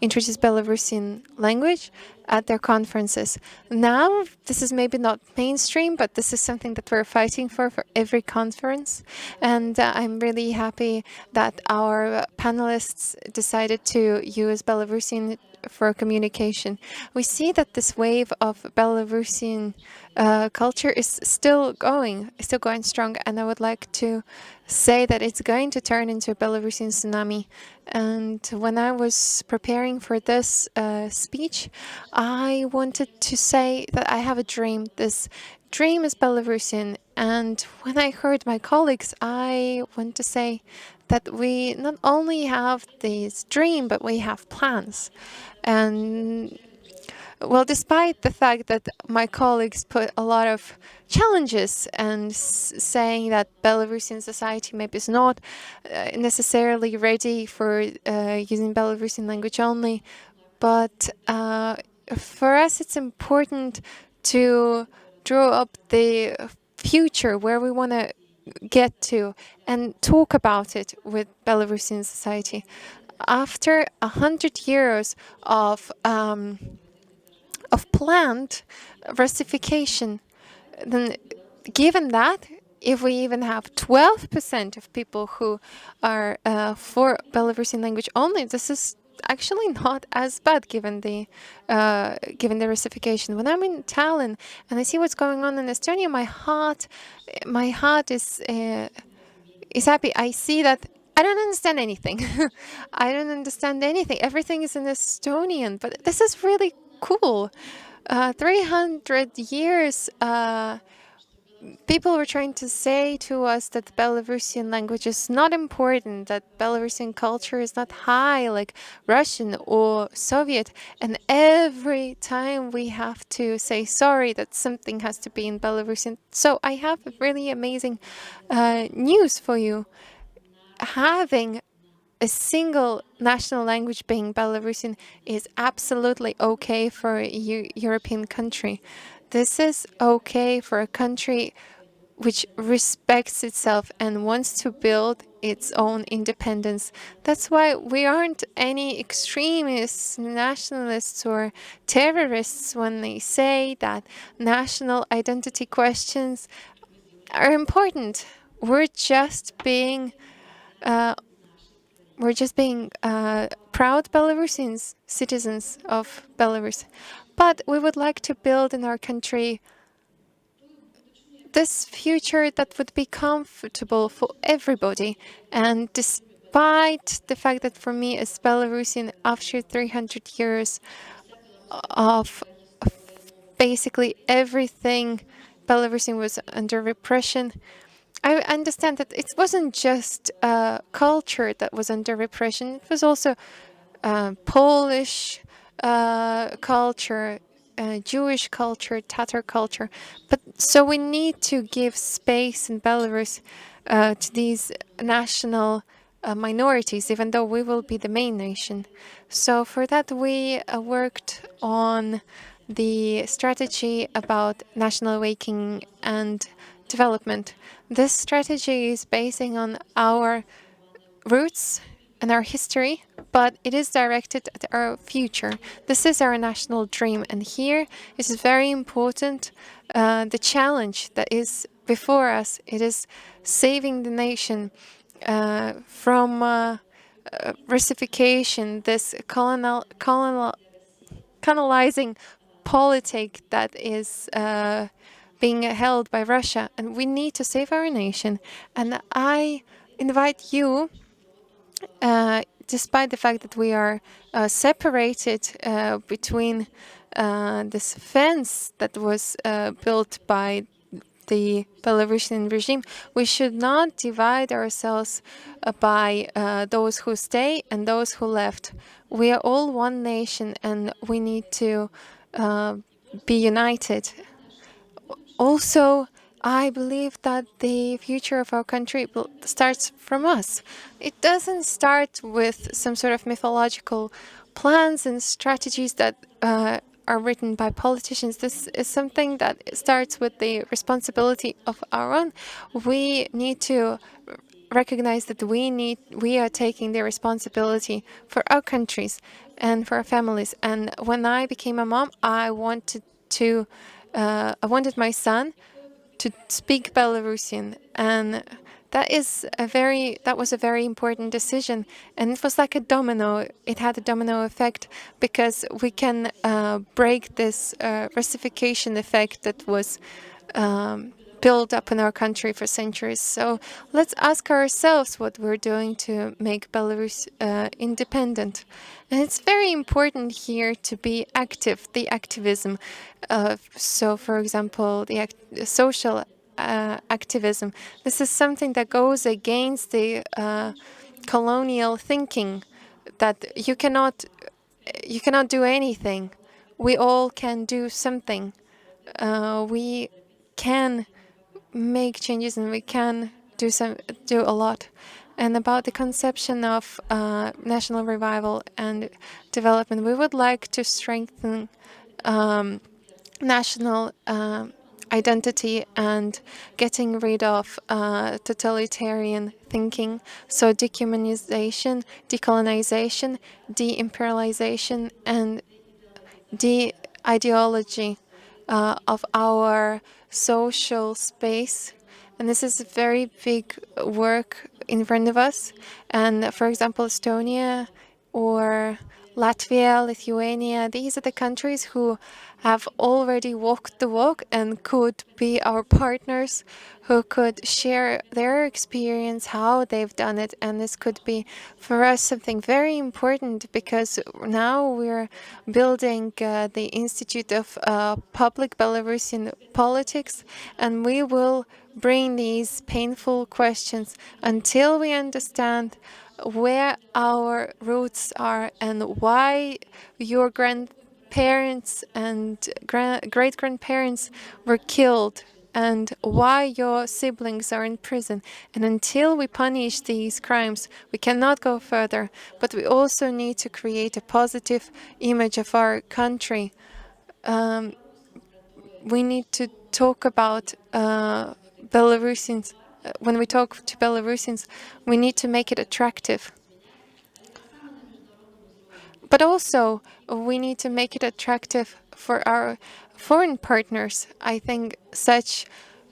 introduce Belarusian language at their conferences. Now, this is maybe not mainstream, but this is something that we're fighting for every conference. And I'm really happy that our panelists decided to use Belarusian for communication. We see that this wave of Belarusian culture is still going strong, and I would like to say that it's going to turn into a Belarusian tsunami. And when I was preparing for this speech, I wanted to say that I have a dream. This dream is Belarusian, and when I heard my colleagues, I want to say that we not only have this dream, but we have plans. And well, despite the fact that my colleagues put a lot of challenges and saying that Belarusian society maybe is not necessarily ready for using Belarusian language only, but for us it's important to draw up the future where we want to get to and talk about it with Belarusian society. After 100 years of planned Russification, then given that, if we even have 12% of people who are for Belarusian language only, this is actually not as bad given the Russification. When I'm in Tallinn and I see what's going on in Estonia, my heart is happy. I see that I don't understand anything. I don't understand anything. Everything is in Estonian, but this is really cool. 300 years, people were trying to say to us that the Belarusian language is not important, that Belarusian culture is not high like Russian or Soviet. And every time we have to say sorry that something has to be in Belarusian. So I have really amazing news for you. Having a single national language being Belarusian is absolutely okay for a European country. This is okay for a country which respects itself and wants to build its own independence. That's why we aren't any extremists, nationalists, or terrorists when they say that national identity questions are important. We're just being proud Belarusians, citizens of Belarus. But we would like to build in our country this future that would be comfortable for everybody. And despite the fact that for me as Belarusian, after 300 years of basically everything Belarusian was under repression, I understand that it wasn't just culture that was under repression, it was also Polish culture, Jewish culture, Tatar culture. But so we need to give space in Belarus to these national minorities, even though we will be the main nation. So for that, we worked on the strategy about national awakening and development. This strategy is basing on our roots and our history, but it is directed at our future. This is our national dream, and here it is very important the challenge that is before us. It is saving the nation from Russification, this colonizing politic that is being held by Russia, and we need to save our nation. And I invite you, despite the fact that we are separated between this fence that was built by the Belarusian regime, we should not divide ourselves by those who stay and those who left. We are all one nation, and we need to be united. Also, I believe that the future of our country starts from us. It doesn't start with some sort of mythological plans and strategies that are written by politicians. This is something that starts with the responsibility of our own. We need to recognize that we are taking the responsibility for our countries and for our families. And when I became a mom, I wanted my son to speak Belarusian, and that was a very important decision, and it was like a domino. It had a domino effect because we can break this Russification effect that was built up in our country for centuries. So let's ask ourselves what we're doing to make Belarus independent. And it's very important here to be active, the activism. So, for example, the social activism. This is something that goes against the colonial thinking that you cannot do anything. We all can do something. We can make changes, and we can do a lot. And about the conception of national revival and development, we would like to strengthen national identity and getting rid of totalitarian thinking. So dehumanization, decolonization, de-imperialization, and de-ideology of our social space. And this is a very big work in front of us. And for example, Estonia or Latvia, Lithuania, these are the countries who have already walked the walk and could be our partners, who could share their experience, how they've done it. And this could be for us something very important, because now we're building the Institute of Public Belarusian Politics, and we will bring these painful questions until we understand where our roots are and why your grandparents and great-grandparents were killed and why your siblings are in prison. And until we punish these crimes, we cannot go further. But we also need to create a positive image of our country. We need to talk about Belarusians when we talk to Belarusians, we need to make it attractive. But also, we need to make it attractive for our foreign partners. I think such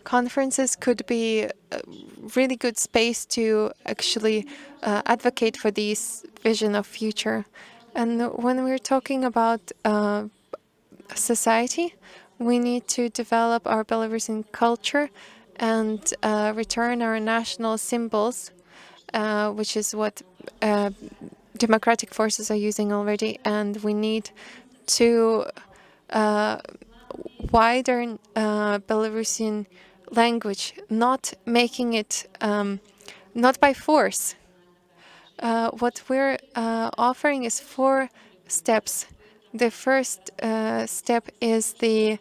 conferences could be a really good space to actually advocate for this vision of future. And when we're talking about society, we need to develop our Belarusian culture and return our national symbols, which is what democratic forces are using already. And we need to widen Belarusian language, not making it, not by force. What we're offering is 4 steps. The first step is the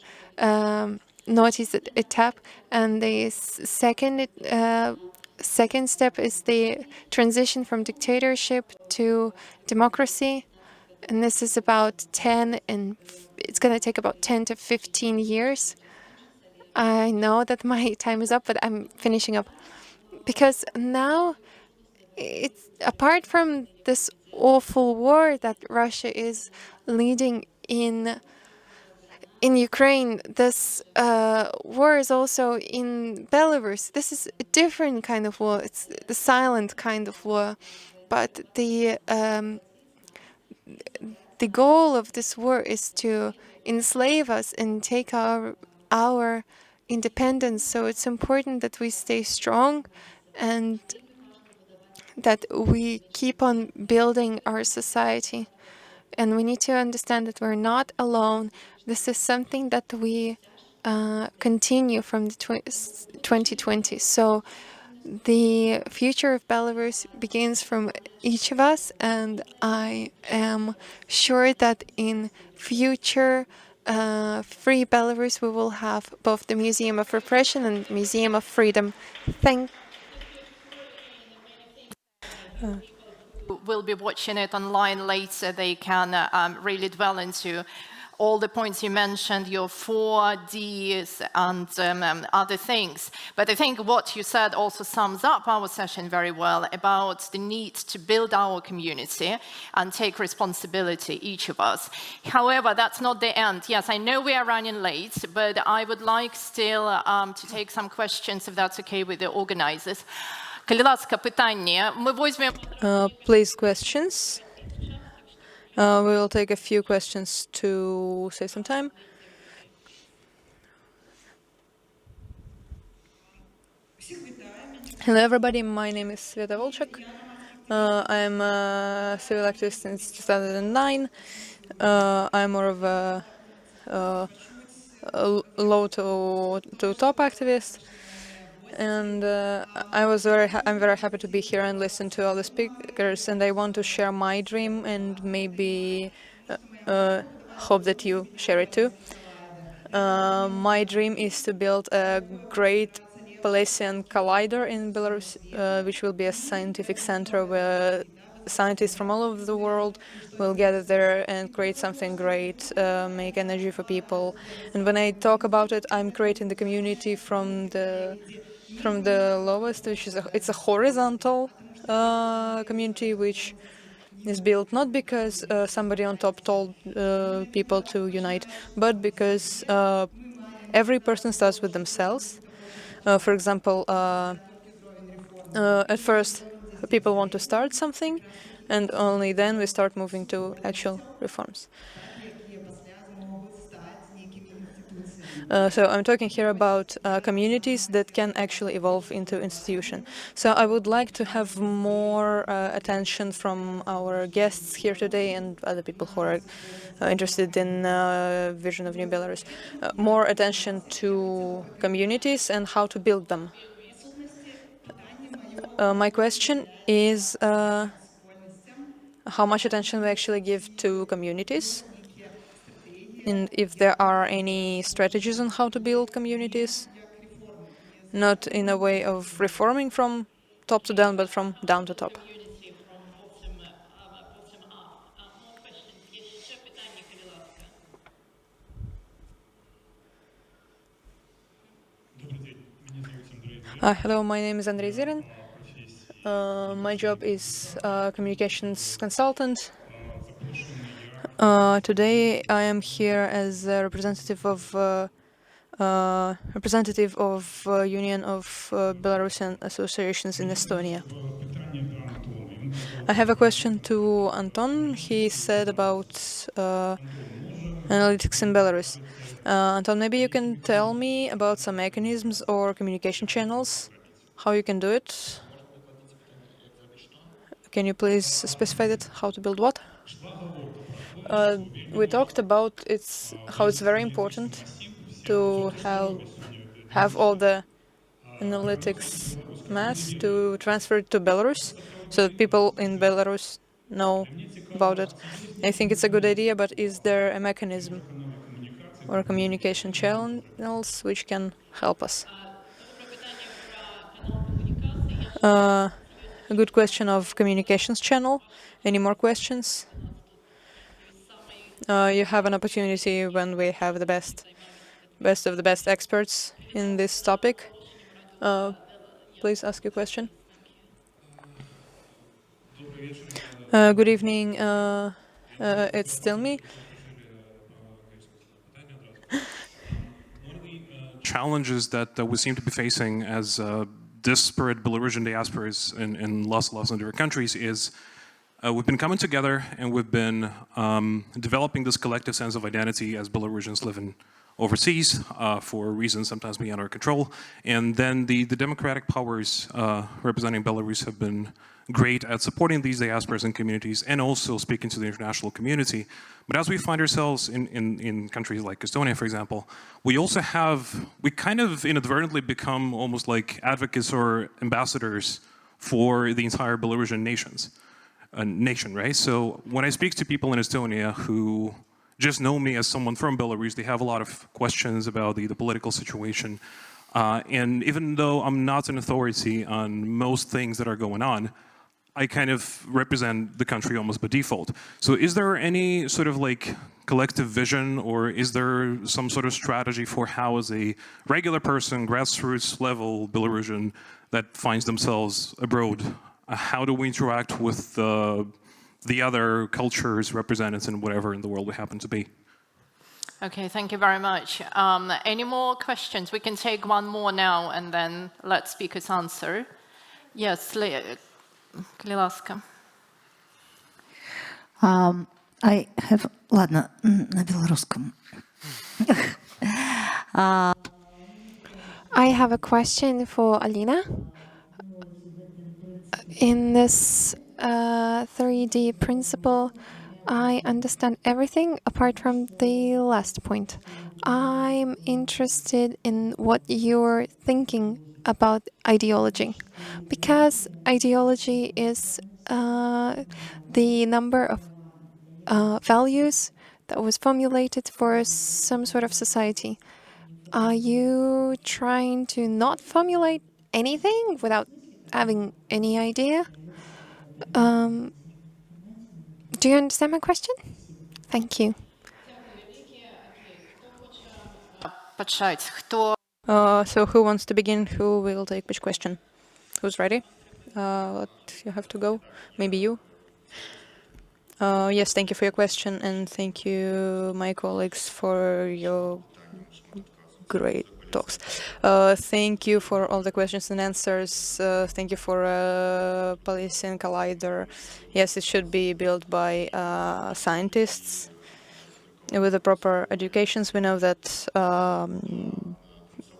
notice étape, and the second step is the transition from dictatorship to democracy. And this is about 10, and it's going to take about 10 to 15 years. I know that my time is up, but I'm finishing up. Because now, it's apart from this awful war that Russia is leading in Ukraine, this war is also in Belarus. This is a different kind of war. It's the silent kind of war, but the goal of this war is to enslave us and take our independence. So it's important that we stay strong and that we keep on building our society. And we need to understand that we're not alone. This is something that we continue from the 2020. So the future of Belarus begins from each of us, and I am sure that in future free Belarus we will have both the Museum of Repression and Museum of Freedom. Thank Will be watching it online later, they can really dwell into all the points you mentioned, your 4Ds and other things. But I think what you said also sums up our session very well about the need to build our community and take responsibility, each of us. However, that's not the end. Yes, I know we are running late, but I would like still to take some questions, if that's okay with the organizers. Please, questions. We will take a few questions to save some time. Hello, everybody. My name is Zhivoglod. I'm a civil activist since 2009. I'm more of a low to top activist. And I'm very happy to be here and listen to all the speakers. And I want to share my dream and maybe hope that you share it too. My dream is to build a great Palasian collider in Belarus, which will be a scientific center where scientists from all over the world will gather there and create something great, make energy for people. And when I talk about it, I'm creating the community from the lowest, which is it's a horizontal community, which is built not because somebody on top told people to unite, but because every person starts with themselves. For example, at first people want to start something, and only then we start moving to actual reforms. So I'm talking here about communities that can actually evolve into institution. So I would like to have more attention from our guests here today and other people who are interested in vision of New Belarus, more attention to communities and how to build them. My question is how much attention we actually give to communities, and if there are any strategies on how to build communities, not in a way of reforming from top to down, but from down to top. Hello, my name is Andrei Zirin. My job is communications consultant. Today I am here as a representative of Union of Belarusian Associations in Estonia. I have a question to Anton. He said about analytics in Belarus. Anton, maybe you can tell me about some mechanisms or communication channels, how you can do it. Can you please specify that? How to build what? We talked about how it's very important to have all the analytics mass to transfer it to Belarus, so that people in Belarus know about it. I think it's a good idea, but is there a mechanism or communication channels which can help us? A good question of communications channel. Any more questions? You have an opportunity when we have the best of the best experts in this topic. Please ask your question. Good evening. It's still me. Challenges that we seem to be facing as disparate Belarusian diasporas in lots of different countries is we've been coming together and we've been developing this collective sense of identity as Belarusians living overseas for reasons sometimes beyond our control. And then the democratic powers representing Belarus have been great at supporting these diasporas and communities and also speaking to the international community. But as we find ourselves in countries like Estonia, for example, we kind of inadvertently become almost like advocates or ambassadors for the entire Belarusian nation, right? So when I speak to people in Estonia who just know me as someone from Belarus, they have a lot of questions about the political situation. And even though I'm not an authority on most things that are going on, I kind of represent the country almost by default. So is there any sort of like collective vision, or is there some sort of strategy for how, as a regular person, grassroots level Belarusian that finds themselves abroad, how do we interact with the other cultures represented in whatever in the world we happen to be? Okay, thank you very much. Any more questions? We can take one more now and then let speakers answer. Yes, Ласка. I have... Ладно, на белорусском. I have a question for Alina. In this 3D principle, I understand everything apart from the last point. I'm interested in what you're thinking about ideology, because ideology is the number of values that was formulated for some sort of society. Are you trying to not formulate anything without having any idea? Do you understand my question? Thank you. So who wants to begin? Who will take which question? Who's ready? What you have to go? Maybe you? Yes, thank you for your question, and thank you, my colleagues, for your great talks. Thank you for all the questions and answers. Thank you for Policy and Collider. Yes, it should be built by scientists with the proper educations. We know that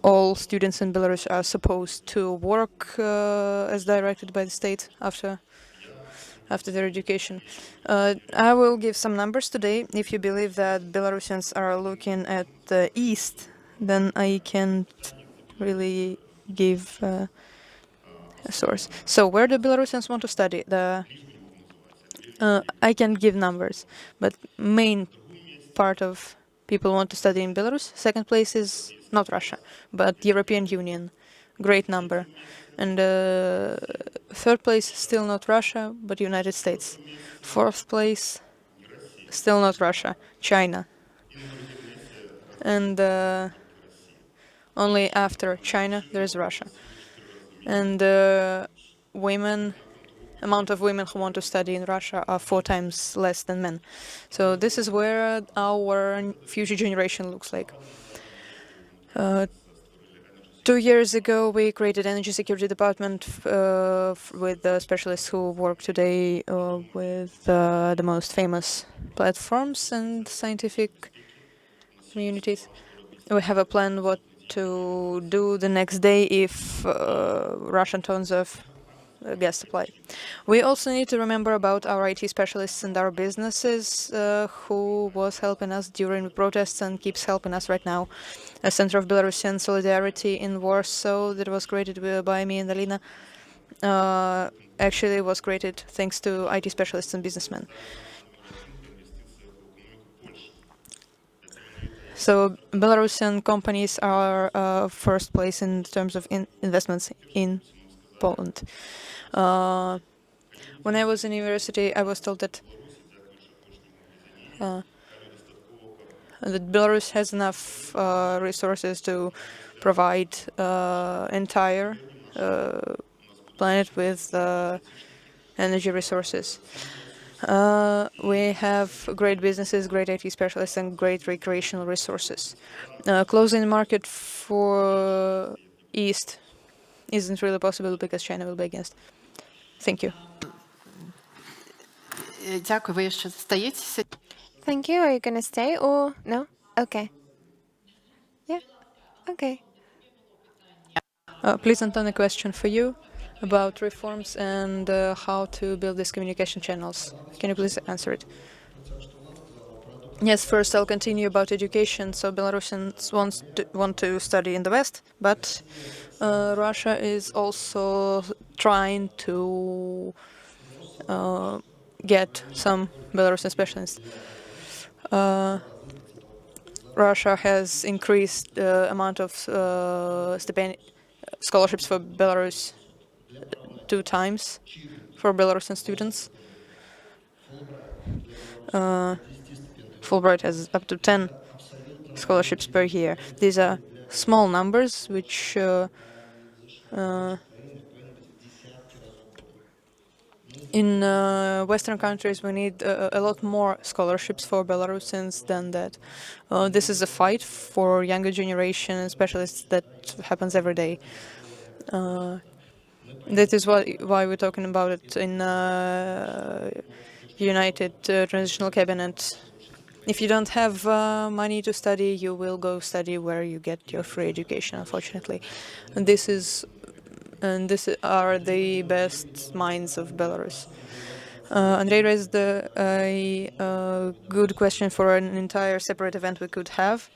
all students in Belarus are supposed to work as directed by the state after their education. I will give some numbers today. If you believe that Belarusians are looking at the east, then I can't really give a source. So where do Belarusians want to study? I can give numbers, but main part of people want to study in Belarus. Second place is not Russia, but European Union. Great number. And third place, still not Russia, but United States. Fourth place, still not Russia, China. And only after China, there is Russia. and amount of women who want to study in Russia are 4 times less than men. So this is where our future generation looks like. 2 years ago, we created Energy Security Department with the specialists who work today with the most famous platforms and scientific communities. We have a plan what to do the next day if Russian turns off gas supply. We also need to remember about our IT specialists and our businesses who was helping us during the protests and keeps helping us right now. A Center of Belarusian Solidarity in Warsaw that was created by me and Alina actually was created thanks to IT specialists and businessmen. So Belarusian companies are first place in terms of investments in Poland. When I was in university, I was told that Belarus has enough resources to provide entire planet with energy resources. We have great businesses, great IT specialists, and great recreational resources. Closing the market for East isn't really possible because China will be against. Thank you. Дякую. Ви ще застаєтеся? Thank you. Are you gonna stay or no? Okay. Yeah. Okay. Please, Anton, a question for you about reforms and how to build these communication channels. Can you please answer it? Yes, first I'll continue about education. So Belarusians want to study in the West, but Russia is also trying to get some Belarusian specialists. Russia has increased the amount of scholarships for Belarus 2 times for Belarusian students. Fulbright has up to 10 scholarships per year. These are small numbers, which in Western countries we need a lot more scholarships for Belarusians than that. This is a fight for younger generation specialists that happens every day. That is why we're talking about it in United Transitional Cabinet. If you don't have money to study, you will go study where you get your free education, unfortunately. And these are the best minds of Belarus. Andrei raised a good question for an entire separate event we could have.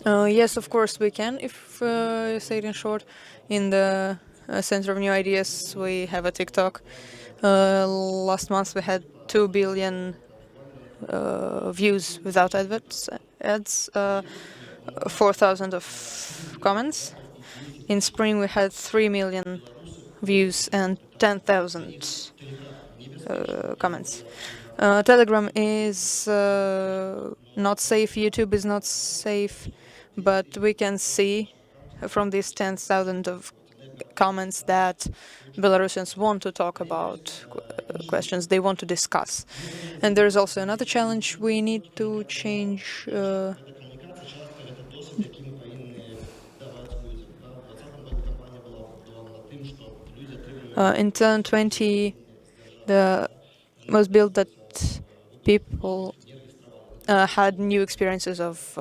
Yes, of course we can, if you say it in short. In the Center of New Ideas, we have a TikTok. Last month we had 2 billion views without ads, 4,000 of comments. In spring we had 3 million views and 10,000 comments. Telegram is not safe, YouTube is not safe, but we can see from these 10,000 of comments that Belarusians want to talk about questions, they want to discuss. And there's also another challenge, we need to change in 2020 the was built that people had new experiences of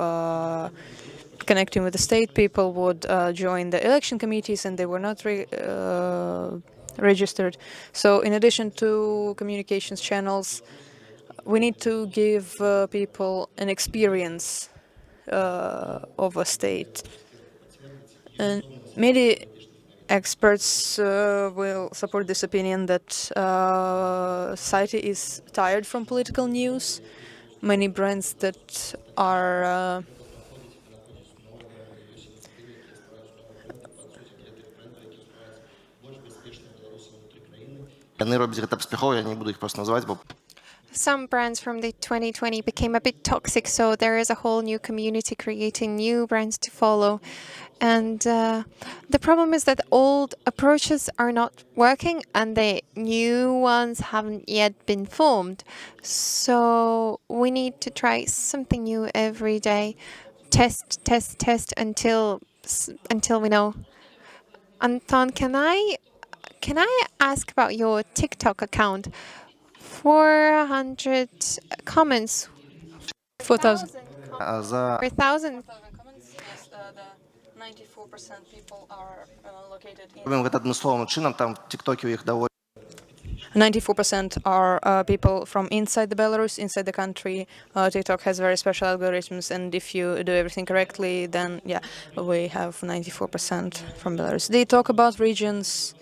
connecting with the state. People would join the election committees and they were not registered. So in addition to communications channels, we need to give people an experience of a state. And many experts will support this opinion that society is tired from political news. Many brands that are Вони роблять гэта паспяхова, я не буду їх просто називати, бо some brands from the 2020 became a bit toxic, so there is a whole new community creating new brands to follow. And the problem is that old approaches are not working and the new ones haven't yet been formed. So we need to try something new every day. Test, test, test until we know. Anton, can I ask about your TikTok account? 400 comments. 4,000. За 4,000. 94% people are located адмисловим чином, там в ТикТоке їх доволі 94% are people from inside the Belarus, inside the country. TikTok has very special algorithms, and if you do everything correctly, then yeah, we have 94% from Belarus. They talk about regions,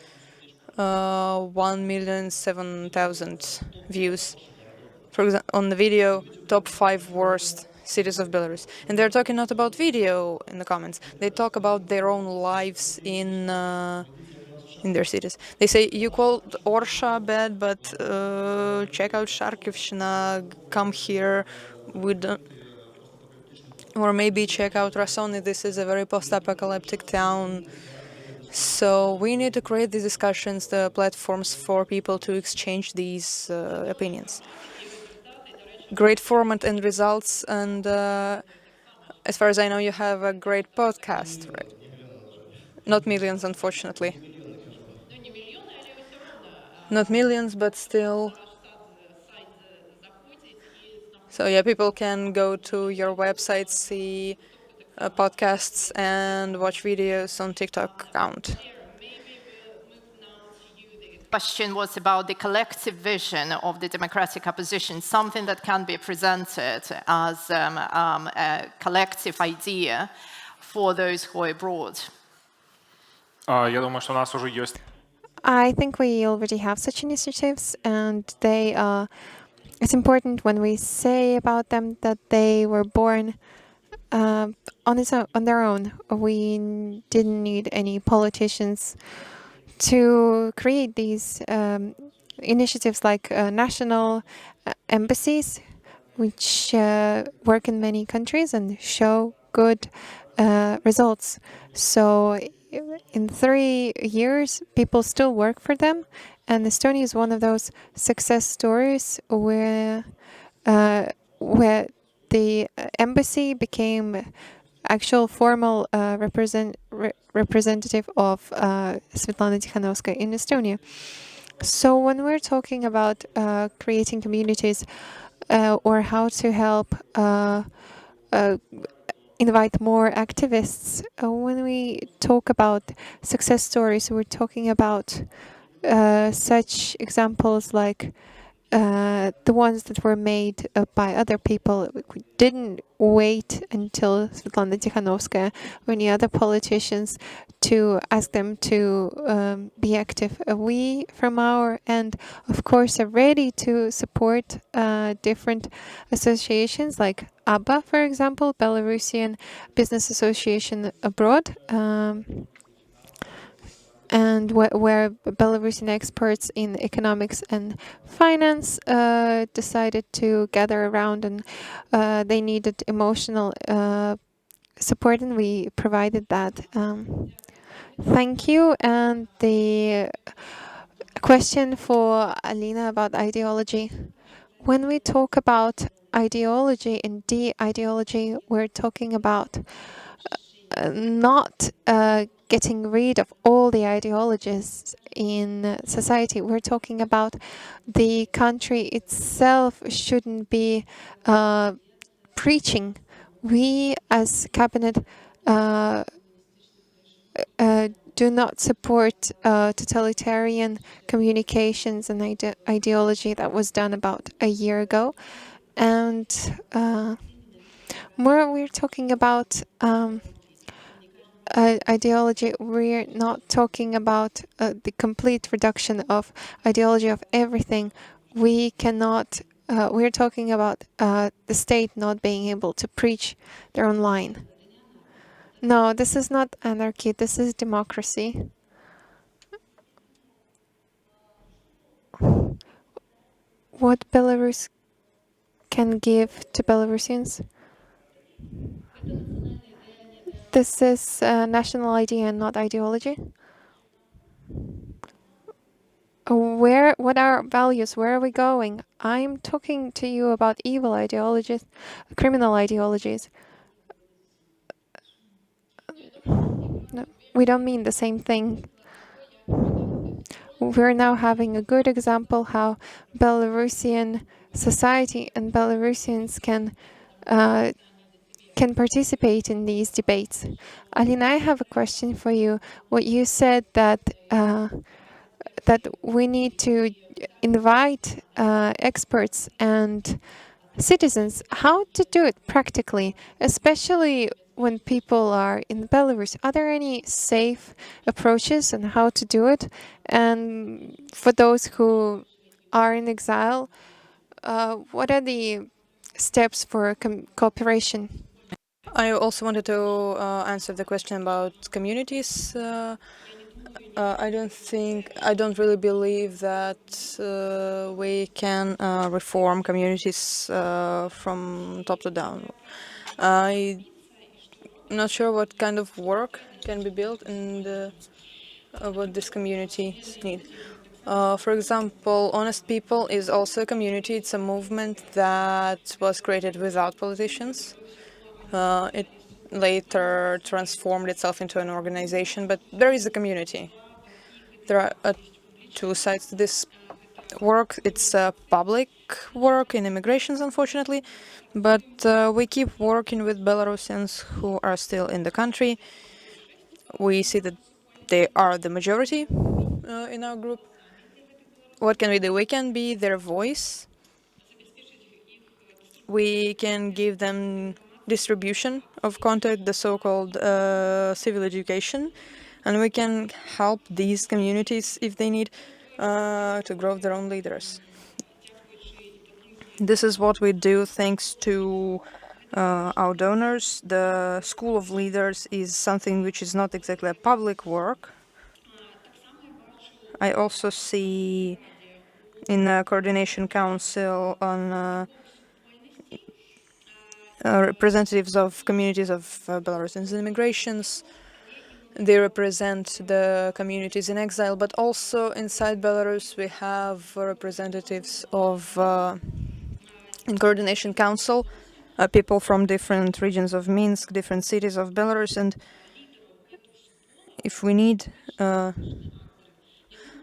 1,007,000 views. For example, on the video, top 5 worst cities of Belarus. And they're talking not about video in the comments. They talk about their own lives in their cities. They say, you called Orsha bad, but check out Sharkivshina, come here. We don't... Or maybe check out Rasoni, this is a very post-apocalyptic town. So we need to create these discussions, the platforms for people to exchange these opinions. Great format and results, and as far as I know, you have a great podcast, right? Not millions, unfortunately. Not millions, but still. So yeah, people can go to your website, see podcasts, and watch videos on TikTok account. Question was about the collective vision of the democratic opposition, something that can be presented as a collective idea for those who are abroad. Я думаю, что у нас уже есть. I think we already have such initiatives, and they are. It's important when we say about them that they were born on their own. We didn't need any politicians to create these initiatives like national embassies, which work in many countries and show good results. So in 3 years, people still work for them, and Estonia is one of those success stories where the embassy became actual formal representative of Svetlana Tikhanovskaya in Estonia. So when we're talking about creating communities or how to help invite more activists, when we talk about success stories, we're talking about such examples like the ones that were made by other people. We didn't wait until Svetlana Tikhanovskaya or any other politicians to ask them to be active. We, from our end, of course, are ready to support different associations like ABBA, for example, Belarusian Business Association Abroad, and where Belarusian experts in economics and finance decided to gather around, and they needed emotional support, and we provided that. Thank you. And the question for Alina about ideology. When we talk about ideology and de-ideology, we're talking about not getting rid of all the ideologies in society. We're talking about the country itself shouldn't be preaching. We, as cabinet, do not support totalitarian communications and ideology that was done about a year ago. And more we're talking about ideology, we're not talking about the complete reduction of ideology of everything. We cannot, we're talking about the state not being able to preach their own line. No, this is not anarchy, this is democracy. What Belarus can give to Belarusians? This is a national idea and not ideology. What are our values? Where are we going? I'm talking to you about evil ideologies, criminal ideologies. No, we don't mean the same thing. We're now having a good example how Belarusian society and Belarusians can participate in these debates. Alina, I have a question for you. What you said that that we need to invite experts and citizens. How to do it practically, especially when people are in Belarus? Are there any safe approaches on how to do it? And for those who are in exile, what are the steps for cooperation? I also wanted to answer the question about communities. I don't really believe that we can reform communities from top to down. I'm not sure what kind of work can be built and what these communities need. For example, Honest People is also a community. It's a movement that was created without politicians. It later transformed itself into an organization, but there is a community. There are two sides to this work. It's public work in immigrations, unfortunately, but we keep working with Belarusians who are still in the country. We see that they are the majority in our group. What can we do? We can be their voice. We can give them distribution of content, the so-called civil education, and we can help these communities if they need to grow their own leaders. This is what we do thanks to our donors. The School of Leaders is something which is not exactly a public work. I also see in the Coordination Council on representatives of communities of Belarusians and immigrations. They represent the communities in exile, but also inside Belarus we have representatives of in Coordination Council, people from different regions of Minsk, different cities of Belarus, and if we need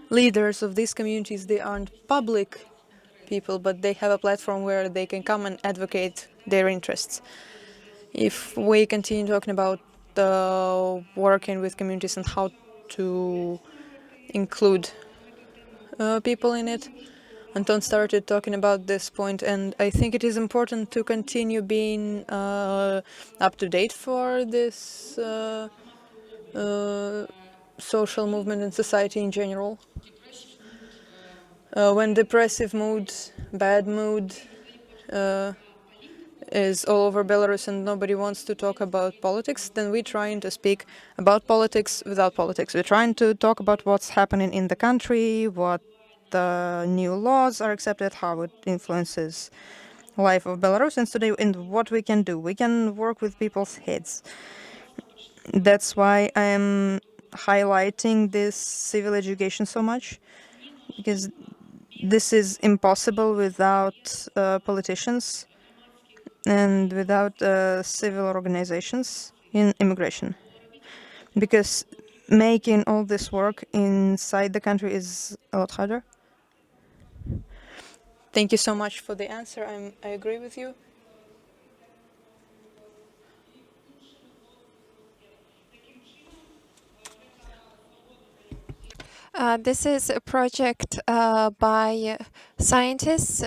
leaders of these communities, they aren't public people, but they have a platform where they can come and advocate their interests. If we continue talking about working with communities and how to include people in it, Anton started talking about this point, and I think it is important to continue being up to date for this social movement and society in general. When depressive mood, bad mood is all over Belarus and nobody wants to talk about politics, then we're trying to speak about politics without politics. We're trying to talk about what's happening in the country, what the new laws are accepted, how it influences life of Belarusians today, and what we can do. We can work with people's heads. That's why I'm highlighting this civil education so much, because this is impossible without politicians and without civil organizations in immigration. Because making all this work inside the country is a lot harder. Thank you so much for the answer. I agree with you. This is a project by scientists,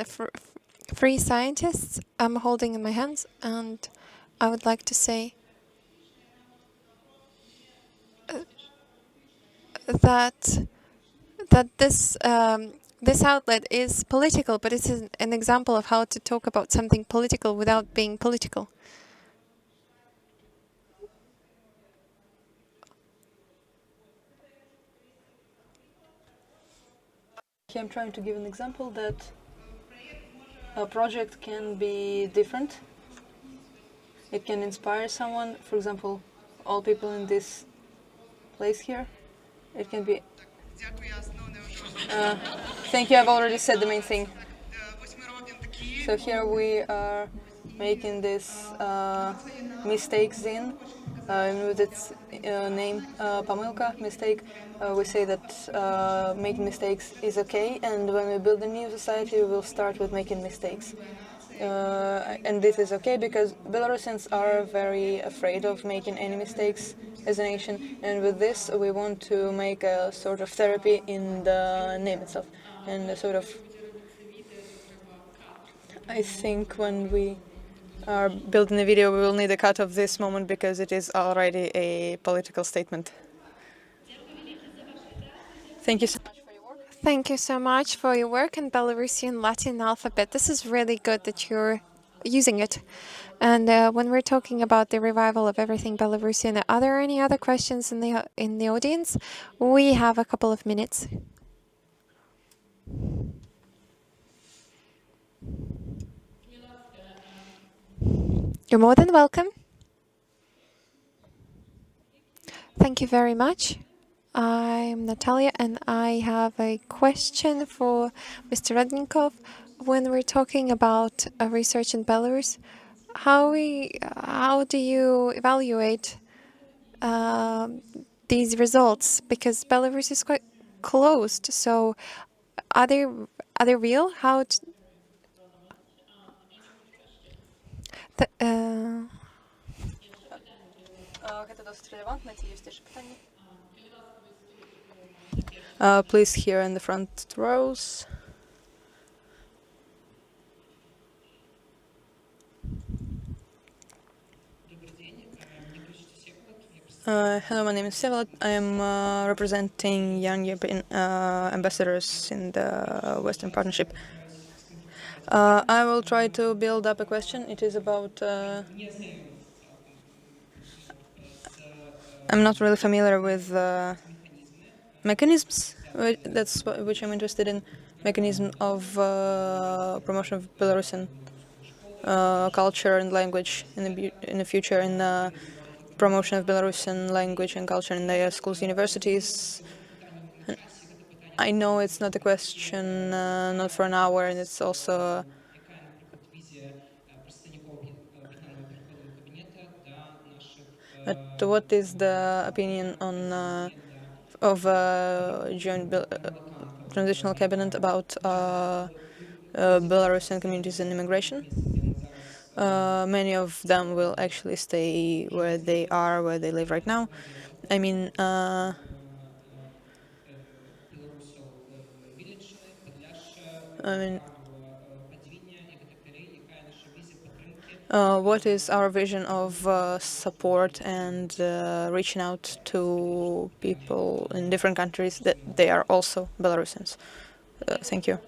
free scientists. I'm holding in my hands, and I would like to say that this outlet is political, but it's an example of how to talk about something political without being political. I'm trying to give an example that a project can be different. It can inspire someone, for example, all people in this place here. It can be... thank you, I've already said the main thing. So here we are making this mistake zine with its name Pamilka, mistake. We say that making mistakes is okay, and when we build a new society we will start with making mistakes. And this is okay because Belarusians are very afraid of making any mistakes as a nation, and with this we want to make a sort of therapy in the name itself, and a sort of... I think when we are building the video we will need a cut of this moment because it is already a political statement. Thank you so much for your work. Thank you so much for your work in Belarusian Latin alphabet. This is really good that you're using it. And when we're talking about the revival of everything Belarusian, are there any other questions in the audience? We have a couple of minutes. You're more than welcome. Thank you very much. I'm Natalia, and I have a question for Mr. Rednikov. When we're talking about research in Belarus, how do you evaluate these results? Because Belarus is quite closed, so are they real? Please here in the front rows. Hello, my name is Zhivoglod. I am representing young European ambassadors in the Western Partnership. I will try to build up a question. It is about... I'm not really familiar with mechanisms. That's which I'm interested in. Mechanism of promotion of Belarusian culture and language in the future, in the promotion of Belarusian language and culture in the schools, universities. I know it's not a question not for an hour, and it's also but what is the opinion on of joint transitional cabinet about Belarusian communities and immigration? Many of them will actually stay where they are, where they live right now. I mean, what is our vision of support and reaching out to people in different countries that they are also Belarusians? Thank you.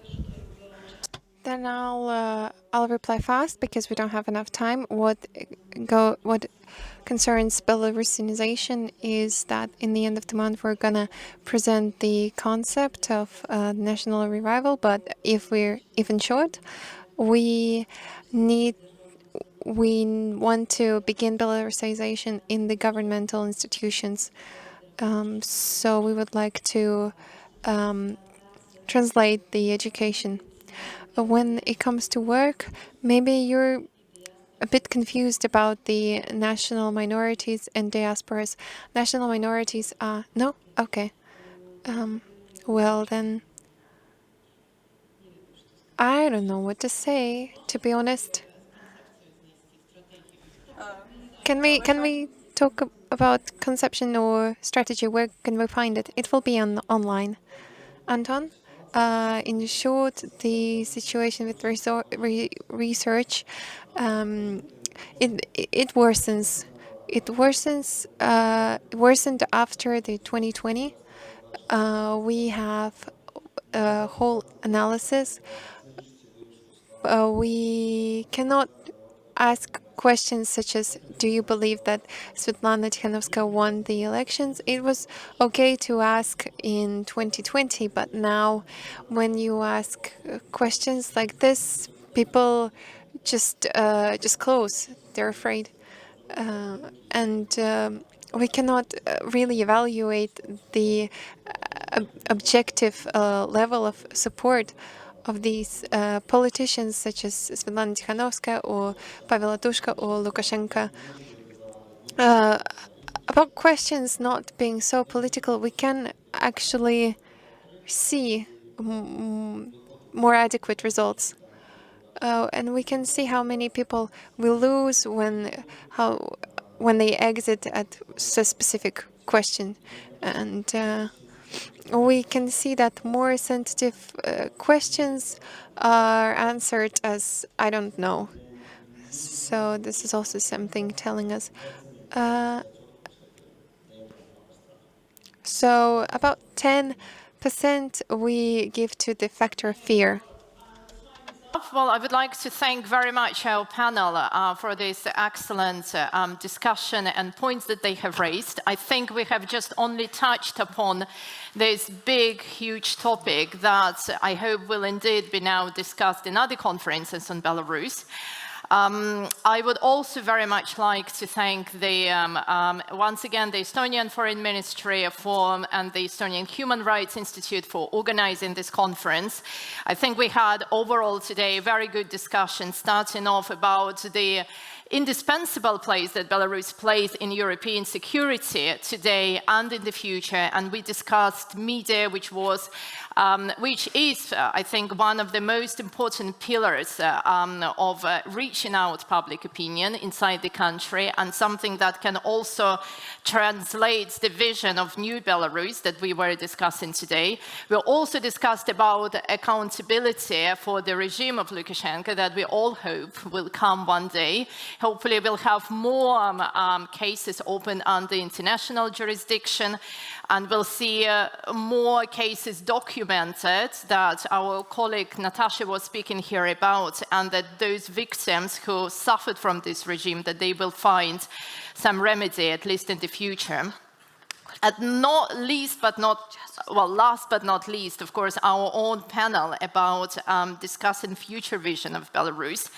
Then I'll reply fast because we don't have enough time. What concerns Belarusianization is that in the end of the month we're gonna present the concept of national revival. But if in short, we want to begin Belarusianization in the governmental institutions. So we would like to translate the education. When it comes to work, maybe you're a bit confused about the national minorities and diasporas. National minorities are... No? Okay. Well, then... I don't know what to say, to be honest. Can we talk about conception or strategy? Where can we find it? It will be online. Anton? In short, the situation with research, it worsens. It worsened after the 2020. We have a whole analysis. We cannot ask questions such as, do you believe that Svetlana Tikhanovskaya won the elections? It was okay to ask in 2020, but now when you ask questions like this, people just close. They're afraid, and we cannot really evaluate the objective level of support of these politicians such as Svetlana Tikhanovskaya or Pavel Atushka or Lukashenko. About questions not being so political, we can actually see more adequate results. And we can see how many people will lose when they exit at a specific question. And we can see that more sensitive questions are answered as "I don't know." So this is also something telling us. So about 10% we give to the factor of fear. Well, I would like to thank very much our panel for this excellent discussion and points that they have raised. I think we have just only touched upon this big, huge topic that I hope will indeed be now discussed in other conferences on Belarus. I would also very much like to thank once again the Estonian Foreign Ministry and the Estonian Human Rights Institute for organizing this conference. I think we had overall today a very good discussion, starting off about the indispensable place that Belarus plays in European security today and in the future. And we discussed media, which is, I think, one of the most important pillars of reaching out public opinion inside the country, and something that can also translate the vision of new Belarus that we were discussing today. We also discussed about accountability for the regime of Lukashenko that we all hope will come one day. Hopefully we'll have more cases open under international jurisdiction, and we'll see more cases documented that our colleague Natasha was speaking here about, and that those victims who suffered from this regime, that they will find some remedy, at least in the future. And last but not least, of course, our own panel about discussing future vision of Belarus,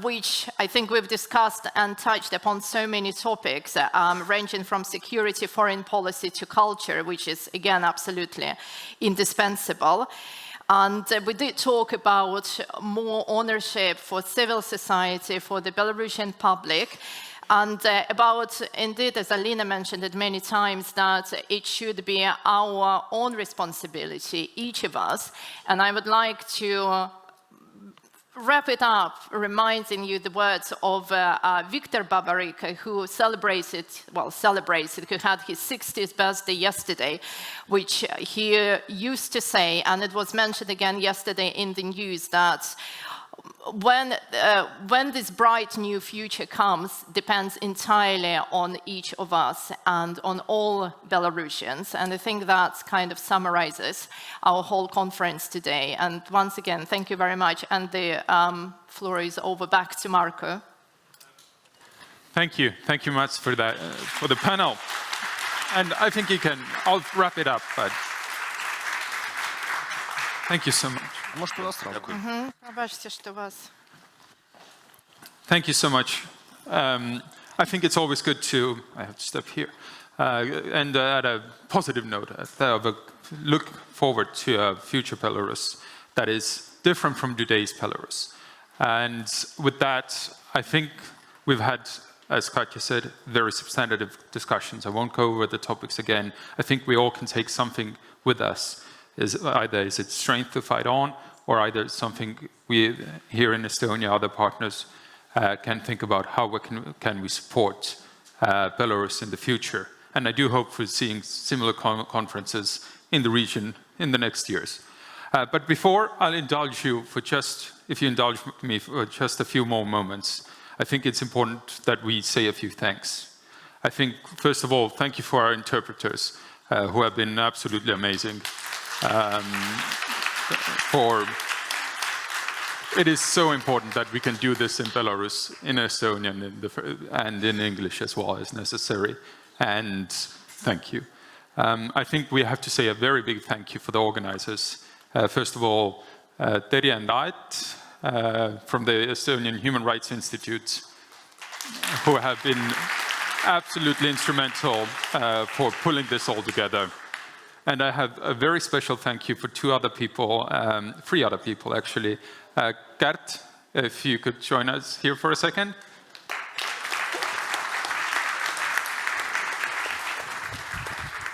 which I think we've discussed and touched upon so many topics, ranging from security, foreign policy to culture, which is, again, absolutely indispensable. And we did talk about more ownership for civil society, for the Belarusian public, and about, indeed, as Alina mentioned it many times, that it should be our own responsibility, each of us. And I would like to wrap it up, reminding you the words of Viktor Babaryka, who who had his 60th birthday yesterday, which he used to say, and it was mentioned again yesterday in the news, that when this bright new future comes, depends entirely on each of us and on all Belarusians. And I think that kind of summarizes our whole conference today. And once again, thank you very much. And the floor is over back to Marco. Thank you. Thank you much for that, for the panel. And I think I'll wrap it up, but thank you so much. Thank you so much. I think it's always good to, I have to step here, and at a positive note, look forward to a future Belarus that is different from today's Belarus. And with that, I think we've had, as Katja said, very substantive discussions. I won't go over the topics again. I think we all can take something with us. Either is it strength to fight on, or either something we here in Estonia, other partners, can think about how can we support Belarus in the future. And I do hope for seeing similar conferences in the region in the next years. But before, I'll indulge you for if you indulge me for just a few more moments, I think it's important that we say a few thanks. I think, first of all, thank you for our interpreters, who have been absolutely amazing. It is so important that we can do this in Belarus, in Estonian, and in English as well as necessary. And thank you. I think we have to say a very big thank you for the organizers. First of all, Terje and Ait, from the Estonian Human Rights Institute, who have been absolutely instrumental for pulling this all together. And I have a very special thank you for three other people actually. Gert, if you could join us here for a second.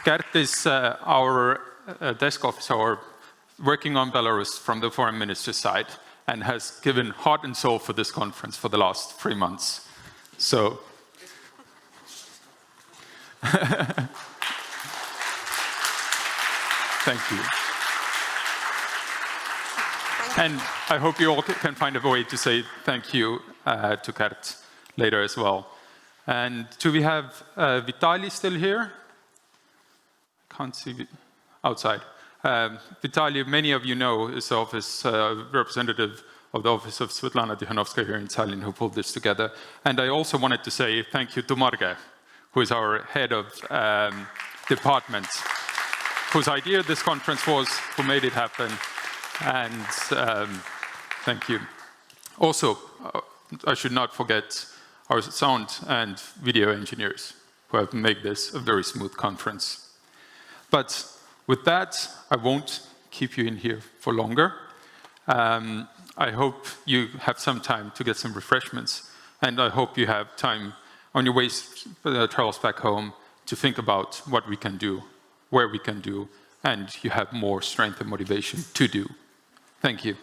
Gert is our desk officer working on Belarus from the foreign minister's side and has given heart and soul for this conference for the last 3 months. So, thank you. And I hope you all can find a way to say thank you to Gert later as well. And do we have Vitaly still here? Can't see outside. Vitaly, many of you know, is the office representative of the office of Svetlana Tikhanovskaya here in Tallinn, who pulled this together. And I also wanted to say thank you to Marge, who is our head of department, whose idea this conference was, who made it happen. And thank you. Also, I should not forget our sound and video engineers, who have made this a very smooth conference. But with that, I won't keep you in here for longer. I hope you have some time to get some refreshments, and I hope you have time on your way travels back home to think about what we can do, where we can do, and you have more strength and motivation to do. Thank you.